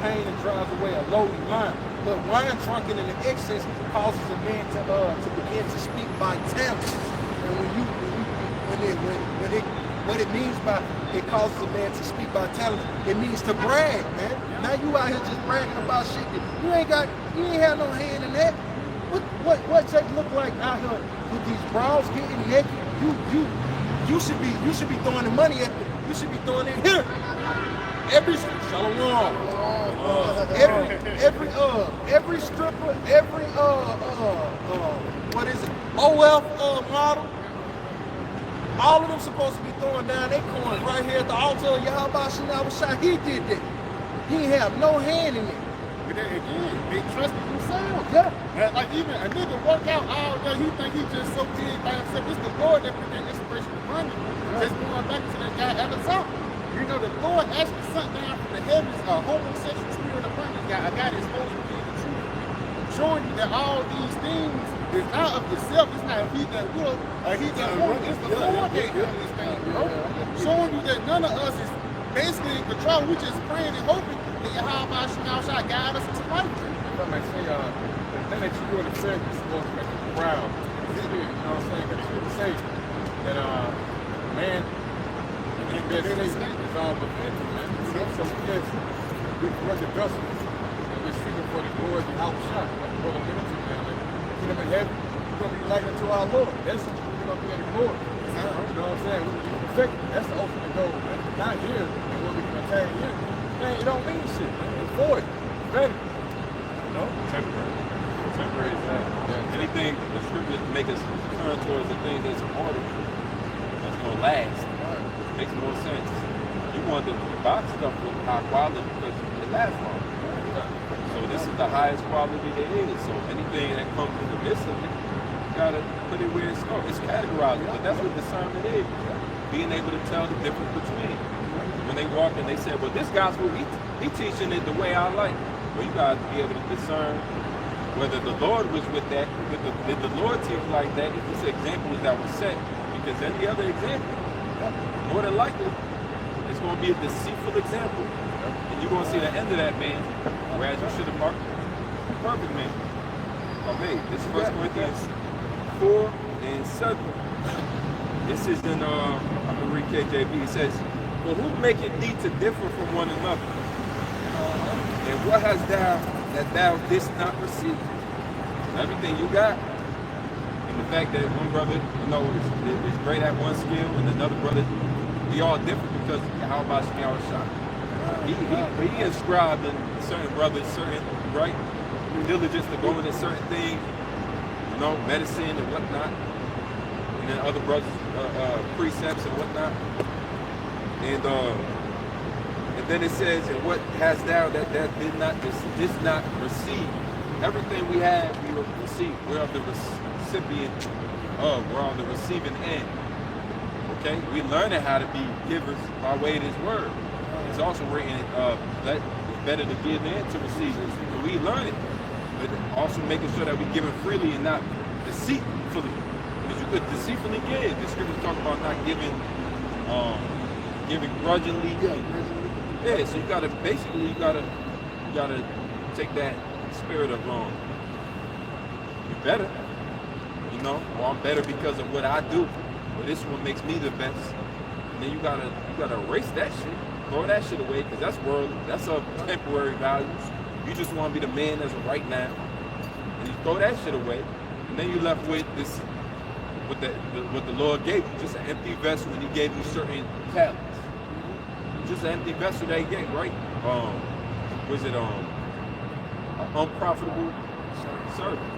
pain and drives away a lowly mind. But wine drunken in excess causes a man to begin to speak by talents. And what it means by it causes a man to speak by talent, it means to brag, man. Now you out here just bragging about shit that you ain't have no hand in that. What Jake look like out here with these bras getting naked? You should be throwing the money at them. You should be throwing it here. Every shalom. Every stripper, every what is it? OF model. All of them supposed to be throwing down their coins right here at the altar of Yahawashi. He did that. He ain't have no hand in it. But then again, they trusted themselves. Yeah. Like even a nigga work out all day, he think he just so big by himself. It's the Lord that put that inspiration to run it. Just going back to that guy at the top. You know, the Lord actually sent down from the heavens a homosexual spirit upon this guy, a guy that's supposed to be the truth. Showing you that all these things is not of yourself, it's not he that will, or he that won't, it's the Lord that doing this thing, bro. Showing you that none of us is basically in control, we just praying and hoping that Yahawah shall guide us into life. If I may say, the thing that you do in the church is supposed to make you proud. You know what I'm saying? Because you say that man, in best state is all but empty, man. So yes, we run the vessels and we're seeking for the glory of the Rawchaa, like the brother minister, man. Like, kingdom in heaven, we're going to be likened to our Lord. That's what we're going to be in the glory. You know what I'm saying? We're going to be perfected. That's the ultimate goal, man. Not here and what we can attain here. Man, it don't mean shit, man. It's void. It's better. You know? Temporary is that. Yeah. Anything the scriptures make us turn towards the thing that's immortal, that's going to last. Makes more sense. You want to buy stuff with high quality because it lasts long. So this is the highest quality there is. So anything that comes in the midst of it, you gotta put it where it's going. It's categorized, but that's what discernment is. Being able to tell the difference between. When they walk in, they say, well, this gospel, he teaching it the way I like. Well, you gotta be able to discern whether the Lord was with that, did the Lord teach like that, if it's examples that was set, because any other example, more than likely, it's going to be a deceitful example. And you're going to see the end of that man, whereas you should have marked the perfect man. Okay, this is 1 Corinthians 4 and 7. This is in, I'm going to read KJV. It says, well, who maketh thee to differ from one another? And what hast thou that thou didst not receive? Everything you got. And the fact that one brother, you know, is great at one skill and another brother, we all different because Yahawah shot. He inscribed in certain brothers, certain right diligence to go into certain things, you know, medicine and whatnot, and then other brothers precepts and whatnot. And then it says, and what hast thou that did not receive? Everything we have, we receive. We're of the recipient of. We're on the receiving end. Okay, we learning how to be givers by way of this word. It's also written that it's better to give than to receive. So we learn it, but also making sure that we give it freely and not deceitfully. Because you could deceitfully give. The scriptures talk about not giving, giving grudgingly. Yeah, so you gotta basically you gotta take that spirit of you better, you know, or I'm better because of what I do. Well, this one makes me the best. And then you gotta erase that shit. throw that shit away because that's worldly. That's of temporary values. You just want to be the man as of right now. And you throw that shit away. And then you're left with this, what the Lord gave you, just an empty vessel, and He gave you certain talents. Just an empty vessel that He gave, right? Was it an unprofitable servant?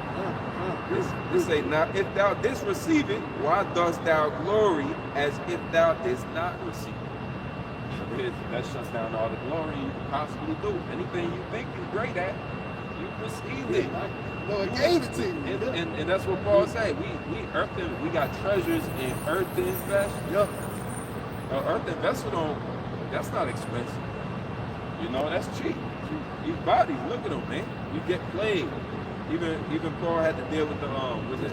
This say, now if thou didst receive it, why dost thou glory as if thou didst not receive it? That shuts down all the glory you can possibly do. Anything you think you're great at, you received it. Lord gave it to you. And that's what Paul said. We got treasures in earthen vessels. Yeah. Earthen vessel that's not expensive. You know, that's cheap. These bodies, look at them, man. You get played. Even Paul had to deal with the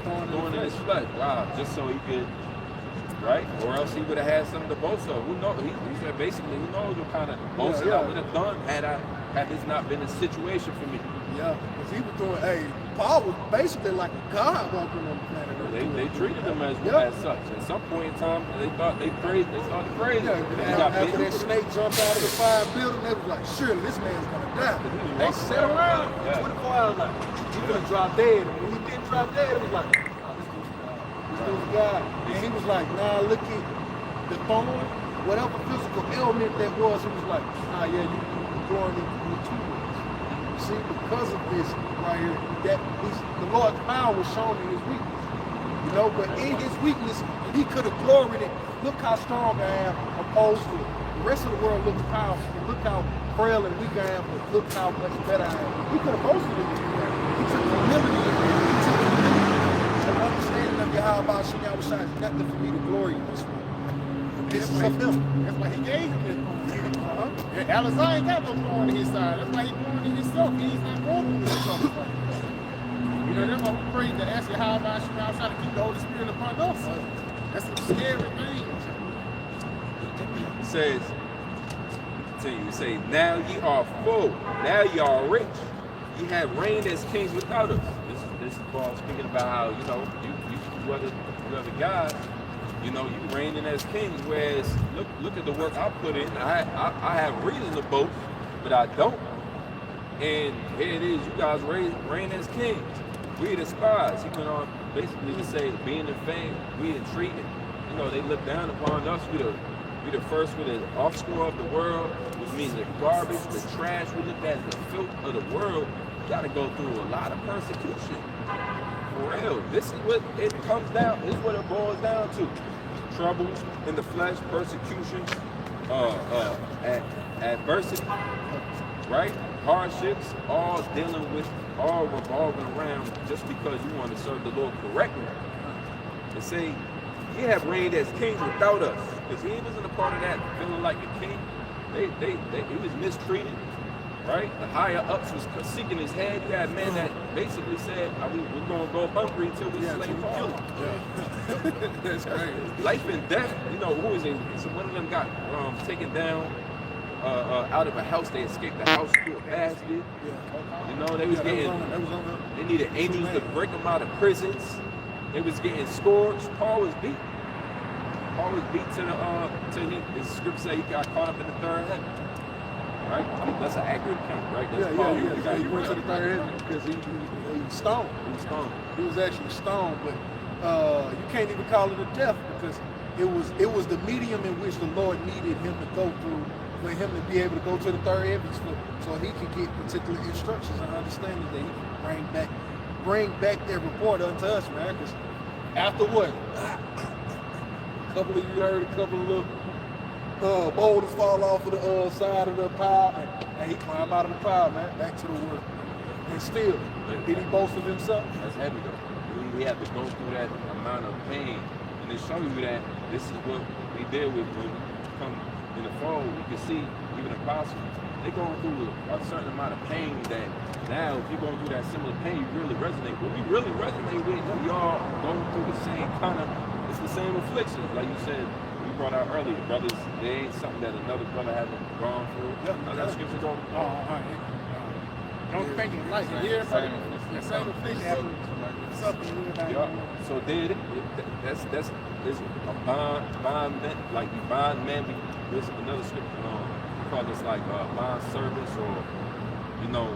thorn in his flesh. Wow, just so he could, right? Or else he would have had something to boast of. Who knows? He said basically, who knows what kind of boasting I would have done had this not been a situation for me. Yeah, because he was doing, Paul was basically like a god walking on the planet Earth. They treated him as such. At some point in time, they started praising. Yeah, after that snake jumped out of the fire building, they was like, surely this man's gonna die. They sat around for 24 hours like, he's gonna drop dead. And when he didn't drop dead, it was like, this dude's God. And he was like, nah, look at the thorn, whatever physical ailment that was, he was like, you're going into two ways. See, because of this right here, the Lord's power was shown in his weakness. You know, but in his weakness, he could have gloried it. Look how strong I am opposed to it. The rest of the world looks powerful. Look how frail and weak I am, but look how much better I am. He could have boasted it. He took humility. He took humility. The understanding of Yahawashi, Yahawashi is nothing for me to glory in this world. This is of him. That's why he gave him it. Halalyam ain't got no thorn in his side. That's why he's born in himself. He's not going through himself. You know, that's why we pray to ask Yahawashi to keep the Holy Spirit upon us. That's some scary thing. It says, continue, it say, now ye are full, now ye are rich. Ye have reigned as kings without us. This is Paul speaking about how, you know, you are the God. You know, you reigning as kings, whereas look at the work I put in. I have reason to boast, but I don't. And here it is, you guys reign as kings. We the spies. He went on basically to say, being in fame, we in treatment. You know, they look down upon us. We the first, we the offscore of the world, which means the garbage, the trash. We look at the filth of the world. You gotta go through a lot of persecution. For real. This is what it comes down, this is what it boils down to. Troubles in the flesh, persecution, adversity, right? Hardships, all revolving around just because you want to serve the Lord correctly. And say, you have reigned as kings without us. Because he wasn't a part of that, feeling like a king. He was mistreated. Right? The higher ups was seeking his head. You had men that basically said, we're going to go hungry until we slay Paul. Yeah. That's crazy. Life and death, you know, who is it? So one of them got taken down out of a house. They escaped the house through a basket. Yeah. You know, they was they needed angels to break them out of prisons. They was getting scourged. Paul was beat. Paul was beat the script say he got caught up in the third heaven. Right? I mean, that's an accurate count, right? That's He went to the third heaven because he was stoned. He was stoned. He was actually stoned, but you can't even call it a death because it was the medium in which the Lord needed him to go through for him to be able to go to the third heavens so he could get particular instructions and understanding that he could bring back that report unto us, man. Because after what? A couple of you heard a couple of little boulders fall off of the side of the pile, and he climbed out of the pile, man, back to the work. And still, did he boast of himself? That's heavy though. We have to go through that amount of pain, and they show you that this is what we deal with when we come in the fall. You can see even apostles, they going through a certain amount of pain that now if you're going through that similar pain, you really resonate. What we really resonate with, we all going through the same kind of, it's the same afflictions, like you said. Brought out earlier, brothers, there ain't something that another brother hasn't gone through. Yeah, that scripture don't. Don't think it like everybody. The same thing happens. Something So that's a bond man, like you bond man. There's another scripture. you call this like bond service or, you know,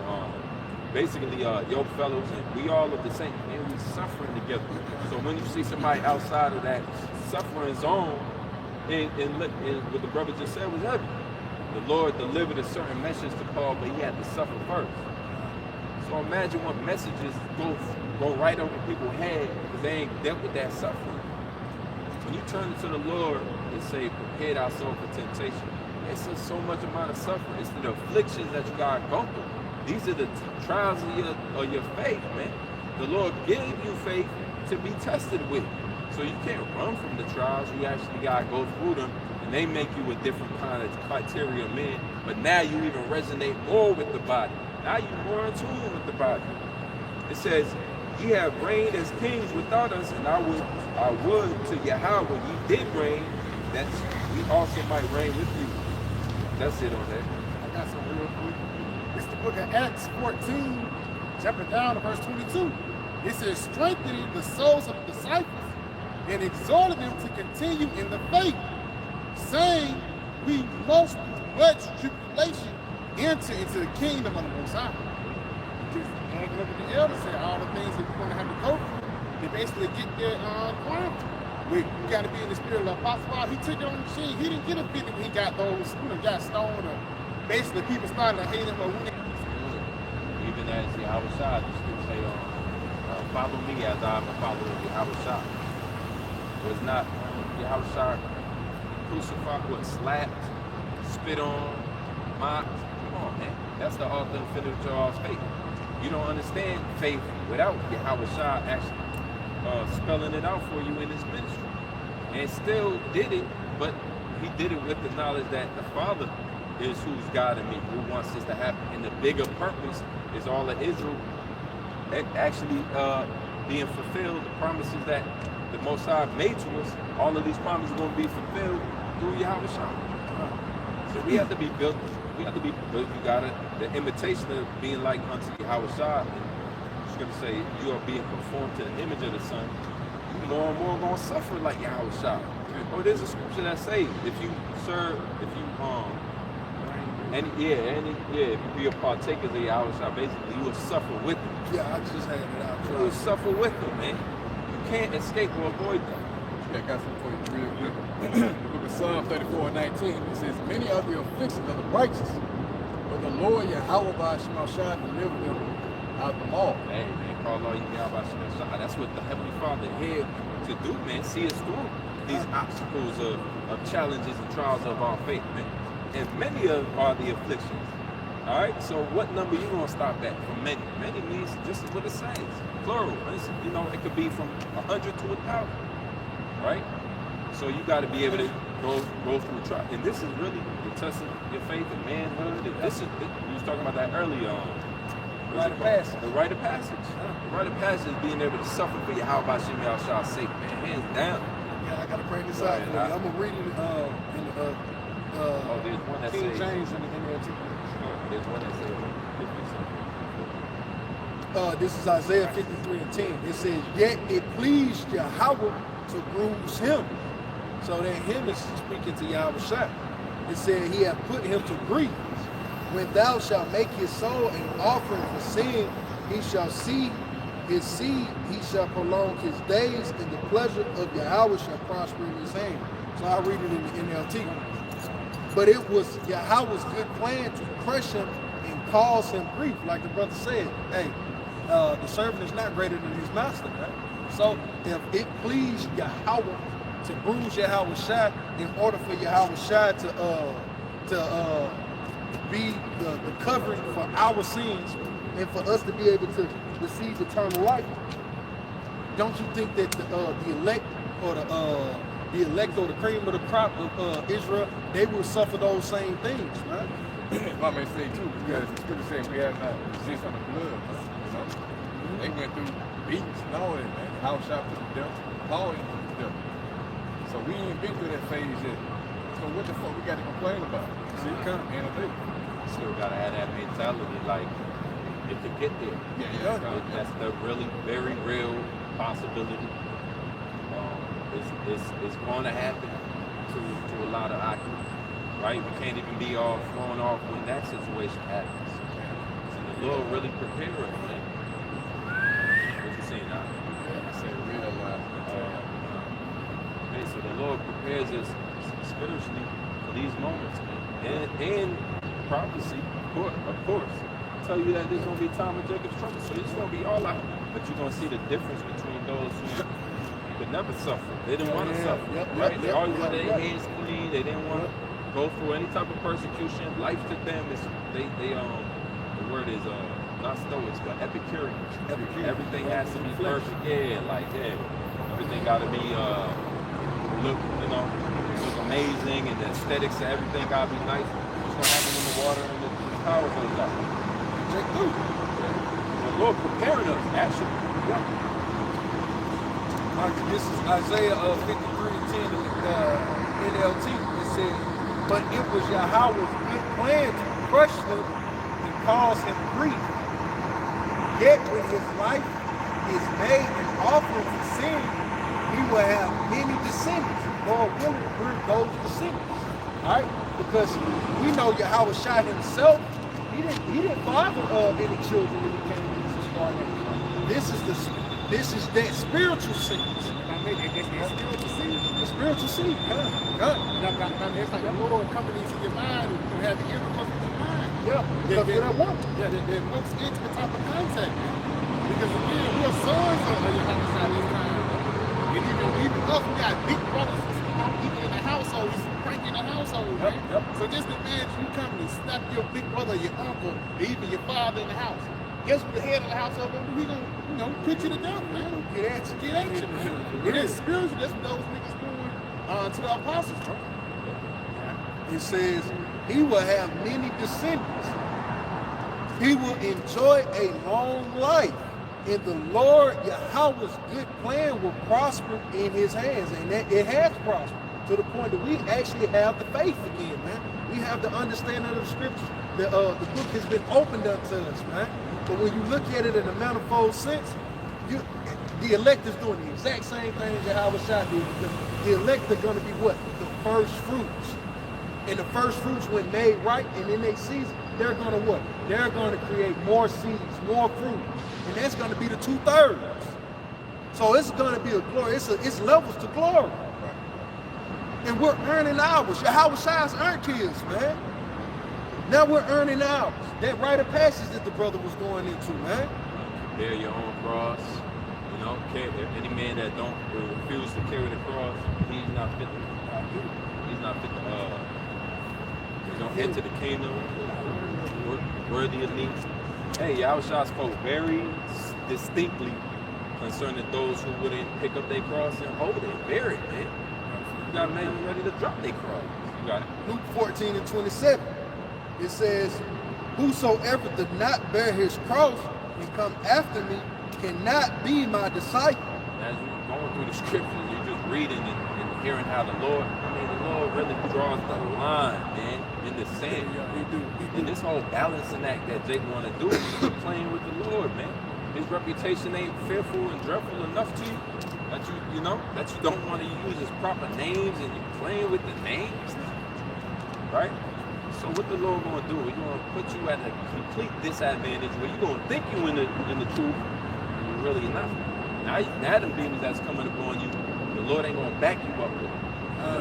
basically yoke fellows, and we all are the same, and we suffering together. So when you see somebody outside of that suffering zone, and what the brother just said was heavy. The Lord delivered a certain message to Paul, but he had to suffer first. So imagine what messages go right over people's head because they ain't dealt with that suffering. When you turn to the Lord and say, prepare thy soul for temptation, it's just so much amount of suffering. It's the afflictions that you gotta go through. These are the trials of your faith, man. The Lord gave you faith to be tested with. So you can't run from the trials. You actually gotta go through them, and they make you a different kind of criteria of man. But now you even resonate more with the body. Now you're more in tune with the body. It says, ye have reigned as kings without us, and I would to Yahawah, ye did reign, that we also might reign with you. That's it on that. I got some real quick. It's the book of Acts 14, jumping down to verse 22. It says, strengthening the souls of the disciples and exhorting them to continue in the faith, saying, we must with much tribulation enter into the kingdom of the Most High. Just look at the elders say all the things that we're going to have to go through to basically get there climb. We got to be in the spirit of the apostle. He took it on the chin. He didn't get offended when he got those, got stoned, or basically people started to hate him. Or even as Yahawashi, the scripture say, follow me as I am a follower of Yahawashi. Was not Yahawashi crucified, but slapped, spit on, mocked? Come on, man. That's the author and finisher of all faith. You don't understand faith without Yahawashi actually spelling it out for you in his ministry. And still did it, but he did it with the knowledge that the Father is who's guiding me, who wants this to happen. And the bigger purpose is all of Israel actually being fulfilled, the promises that the Most High made to us. All of these promises are going to be fulfilled through Yahawashi. So we have to be built. We have to be built. You got it. The imitation of being like unto Yahawashi. It's going to say you are being conformed to the image of the Son. You more and more going to suffer like Yahawashi. Oh, there's a scripture that says if you serve, if you if you be a partaker of Yahawashi, basically you will suffer with him. Yeah, I just had it out. You will suffer with him, man. You can't escape or avoid that. I got something for you real quick. The book of Psalm 34:19, it says, many are the afflictions of the righteous, but the Lord Yahawah shall deliver them out of them all. Hey, man, call all you Yahawashi. That's what the Heavenly Father here to do, man. See us through these obstacles of challenges and trials of our faith, man. And many of are the afflictions. All right, so what number you gonna stop at from many? Many means just what it says, plural. It could be from 100 to 1,000, right? So you got to be able to go through trial. And this is really the test of your faith and manhood. And this is you was talking about that earlier on. Rite of passage. The rite of passage. The rite of passage is being able to suffer for Yahawah Shem Yahshua sake, man, hands down. Yeah, I gotta bring this out for you. I'm gonna read it in the there's one that King says James and the NLT. there's one that says This is Isaiah 53:10. It says, yet it pleased Yahawah to bruise him. So then him is speaking to Yahawashi. It said he hath put him to grief. When thou shalt make his soul an offering for sin, he shall see his seed, he shall prolong his days, and the pleasure of Yahawah shall prosper in his hand. So I read it in the NLT. But it was Yahawah's good plan to crush him and cause him grief. Like the brother said, hey, the servant is not greater than his master, right? So if it pleased Yahawah to bruise Yahawashi in order for Yahawashi to be the covering for our sins and for us to be able to receive eternal life, don't you think that the elect or the cream of the crop of Israel, they will suffer those same things, right? If I may say too, because the scripture says we have not resist on the blood. You know? They went through beats and all that, man. House shot to the devil, Paul into the devil. So we ain't been through that phase yet. So what the fuck we got to complain about? See, kind of innovate. still gotta have that mentality, like it could get there. That's the really very real possibility. It's going to happen to a lot of hockey. right? We can't even be all thrown off when that situation happens. So the Lord really prepare us, man. What you saying now? I say real life. Okay, so the Lord prepares us spiritually for these moments, man. And prophecy, of course, tell you that there's gonna be a time of Jacob's trouble. So it's gonna be all out, but you're gonna see the difference between those who could never suffer. They didn't want to suffer, right? They always wanted their hands clean. They didn't want to go through any type of persecution. Life to them is the word is not stoics, but Epicureans. Everything has to be perfect. Yeah, everything got to be look amazing, and the aesthetics of everything got to be nice. What's gonna happen when the water and the power goes out? The Lord preparing us, actually. This is Isaiah 53:10 NLT. It says, but it was Yahawah's good plan to crush him and cause him grief. Yet when his life is made an offering for sin, he will have many descendants. Lord willing, bring those descendants. All right? Because we know Yahawashi himself, he didn't father any children when he came into this incarnation. This is that spiritual seed. The spiritual seed. It's like the Lord coming into your mind and you have the innermost of your mind. Yeah, that one. Yeah, the most intimate type of contact. Because again, we are sons of the outside this time. And even us, we got big brothers, even in the household, he's breaking the household. Yep. So just imagine you coming and slap your big brother, your uncle, or even your father in the house. Guess what the head of the household gonna do? He gonna put you to death, man. Get at you, man. It is spiritual. That's what those niggas doing to the apostles, bro. It says he will have many descendants. He will enjoy a long life. And the Lord Yahawah's good plan will prosper in his hands. And it has prospered to the point that we actually have the faith again, man. We have the understanding of the scriptures. The book has been opened up to us, man. But when you look at it in a manifold sense, the elect is doing the exact same thing that Yahawashi did. The elect are going to be what? The first fruits. And the first fruits, when made right and in their season, they're going to what? They're going to create more seeds, more fruit. And that's going to be the 2/3. So it's going to be a glory. It's levels to glory. And we're earning ours. Yahawashi's earned his, man. Now we're earning ours. That rite of passage that the brother was going into, man. Bear your own cross. You know, any man that don't refuse to carry the cross, he's not fit to enter the kingdom worthy of me. Hey, Yahawashi spoke very distinctly concerning those who wouldn't pick up their cross and hold it, bear it, man. You got men ready to drop their cross. You got it. Luke 14:27. It says, whosoever did not bear his cross and come after me cannot be my disciple. As you're going through the scriptures, you're just reading and hearing how the Lord really draws the line, man, in the sand. And this whole balancing act that Jake want to do is playing with the Lord, man. His reputation ain't fearful and dreadful enough to you that you don't want to use his proper names and you're playing with the names, right? So what the Lord gonna do? He's gonna put you at a complete disadvantage where you're gonna think you in the truth, and you're really not. Now them demons that's coming upon you, the Lord ain't gonna back you up with it.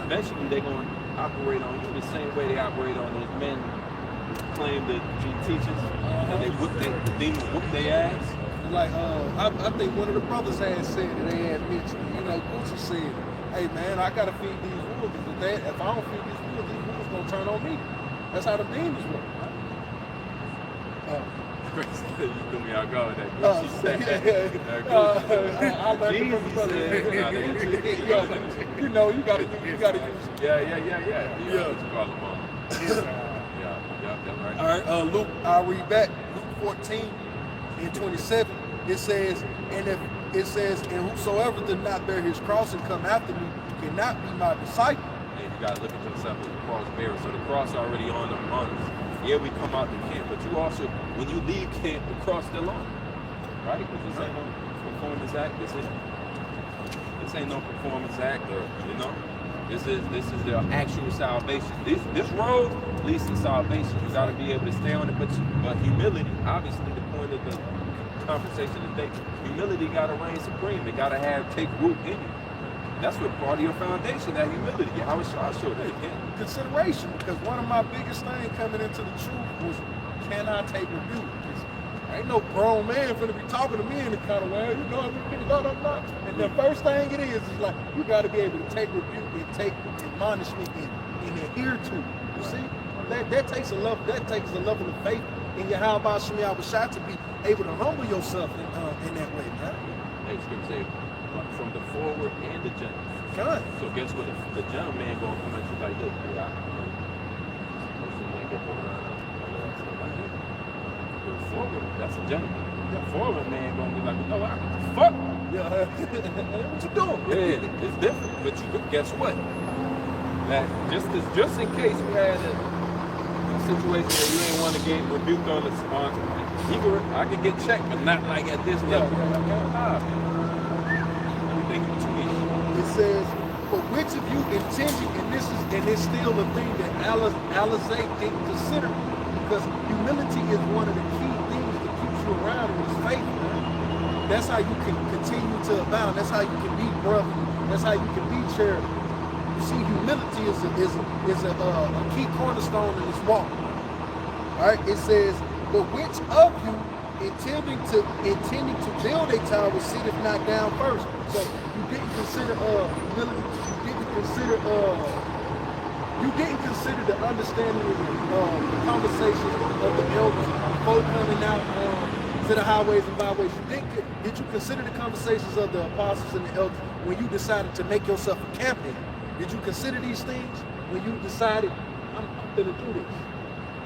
Eventually they're gonna operate on you the same way they operate on those men who claim to be teachers, and the demons whoop their ass. Like I think one of the brothers had said that they had mentioned, Gucci said, hey man, I gotta feed these wolves. If I don't feed these wolves gonna turn on me. That's how the demons work. You threw me out guard. That Gucci said. I learned from the brother. You gotta use. Yeah. You call them on. Yeah, right. All right, Luke, I'll read back. Luke 14:27. It says, and whosoever did not bear his cross and come after me cannot be my disciple. And you gotta look at yourself as a cross bearer. So the cross already on us. Yeah, we come out the camp, but you also, when you leave camp, the cross still on. Right? Because this ain't no performance act. This ain't no performance act, or This is their actual salvation. This road leads to salvation. You got to be able to stay on it, but humility, obviously, the point of the conversation today, humility got to reign supreme. It got to take root in you. That's what part of your foundation, that humility. Yahawashi showed that again. Consideration, because one of my biggest things coming into the truth was, can I take rebuke? Ain't no grown man finna be talking to me in the kind of way, you know, blah, blah, blah. And the first thing it is like, you got to be able to take rebuke and take admonishment and adhere to. You see, that takes a level of faith in Yahawashi to be able to humble yourself in that way, man. Hey, scripture say, from the forward and the jump. God. So guess what? The jump man gonna come at you like, look, forward, that's a gentleman. The forward man gonna be like, no, what the fuck? Yeah, what you doing? Yeah, it's different. But guess what? That just in case you had a situation where you ain't want to get rebuked on the spot, I could get checked, but not like at this level. It says, but which of you intending, and it's still a thing that Alizé didn't consider, because humility is one of the key things that keeps you around in this faith, man. That's how you can continue to abound. That's how you can be brotherly. That's how you can be charitable. You see, humility is a key cornerstone in this walk. All right, it says, but which of you intending to build a tower sitteth not down first? So you didn't consider humility. You didn't consider the understanding of the conversations of the elders before coming out to the highways and byways. Did you consider the conversations of the apostles and the elders when you decided to make yourself a captain? Did you consider these things when you decided, I'm going to do this?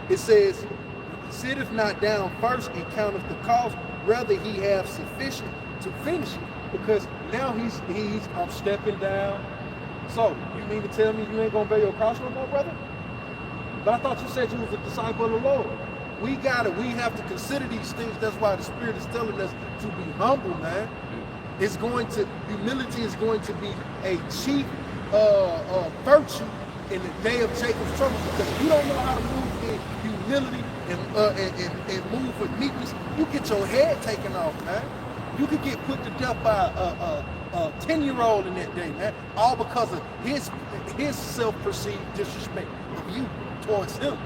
It says, sitteth not down first and counteth the cost, rather he have sufficient to finish it. Because now he's I'm stepping down. So, you mean to tell me you ain't gonna bear your cross no more, brother? But I thought you said you was a disciple of the Lord. We have to consider these things. That's why the Spirit is telling us to be humble, man. Humility is going to be a chief virtue in the day of Jacob's trouble, because if you don't know how to move in humility and move with meekness, you get your head taken off, man. You could get put to death by a 10-year-old in that day, man, all because of his self-perceived disrespect of you towards him.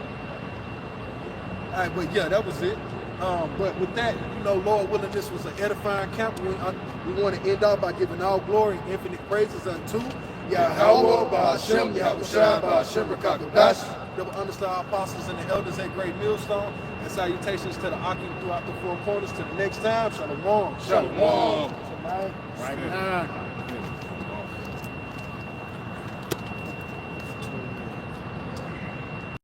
All right, but yeah, that was it. But with that, Lord willing, this was an edifying camp. We want to end off by giving all glory and infinite praises unto Yahawah, Ba'ashem, Yahawashi, Ba'ashem, Qadash. Double understand our apostles and the elders at Great Millstone. And salutations to the Akim throughout the four corners. To the next time, Shalom. Shalom. Right now.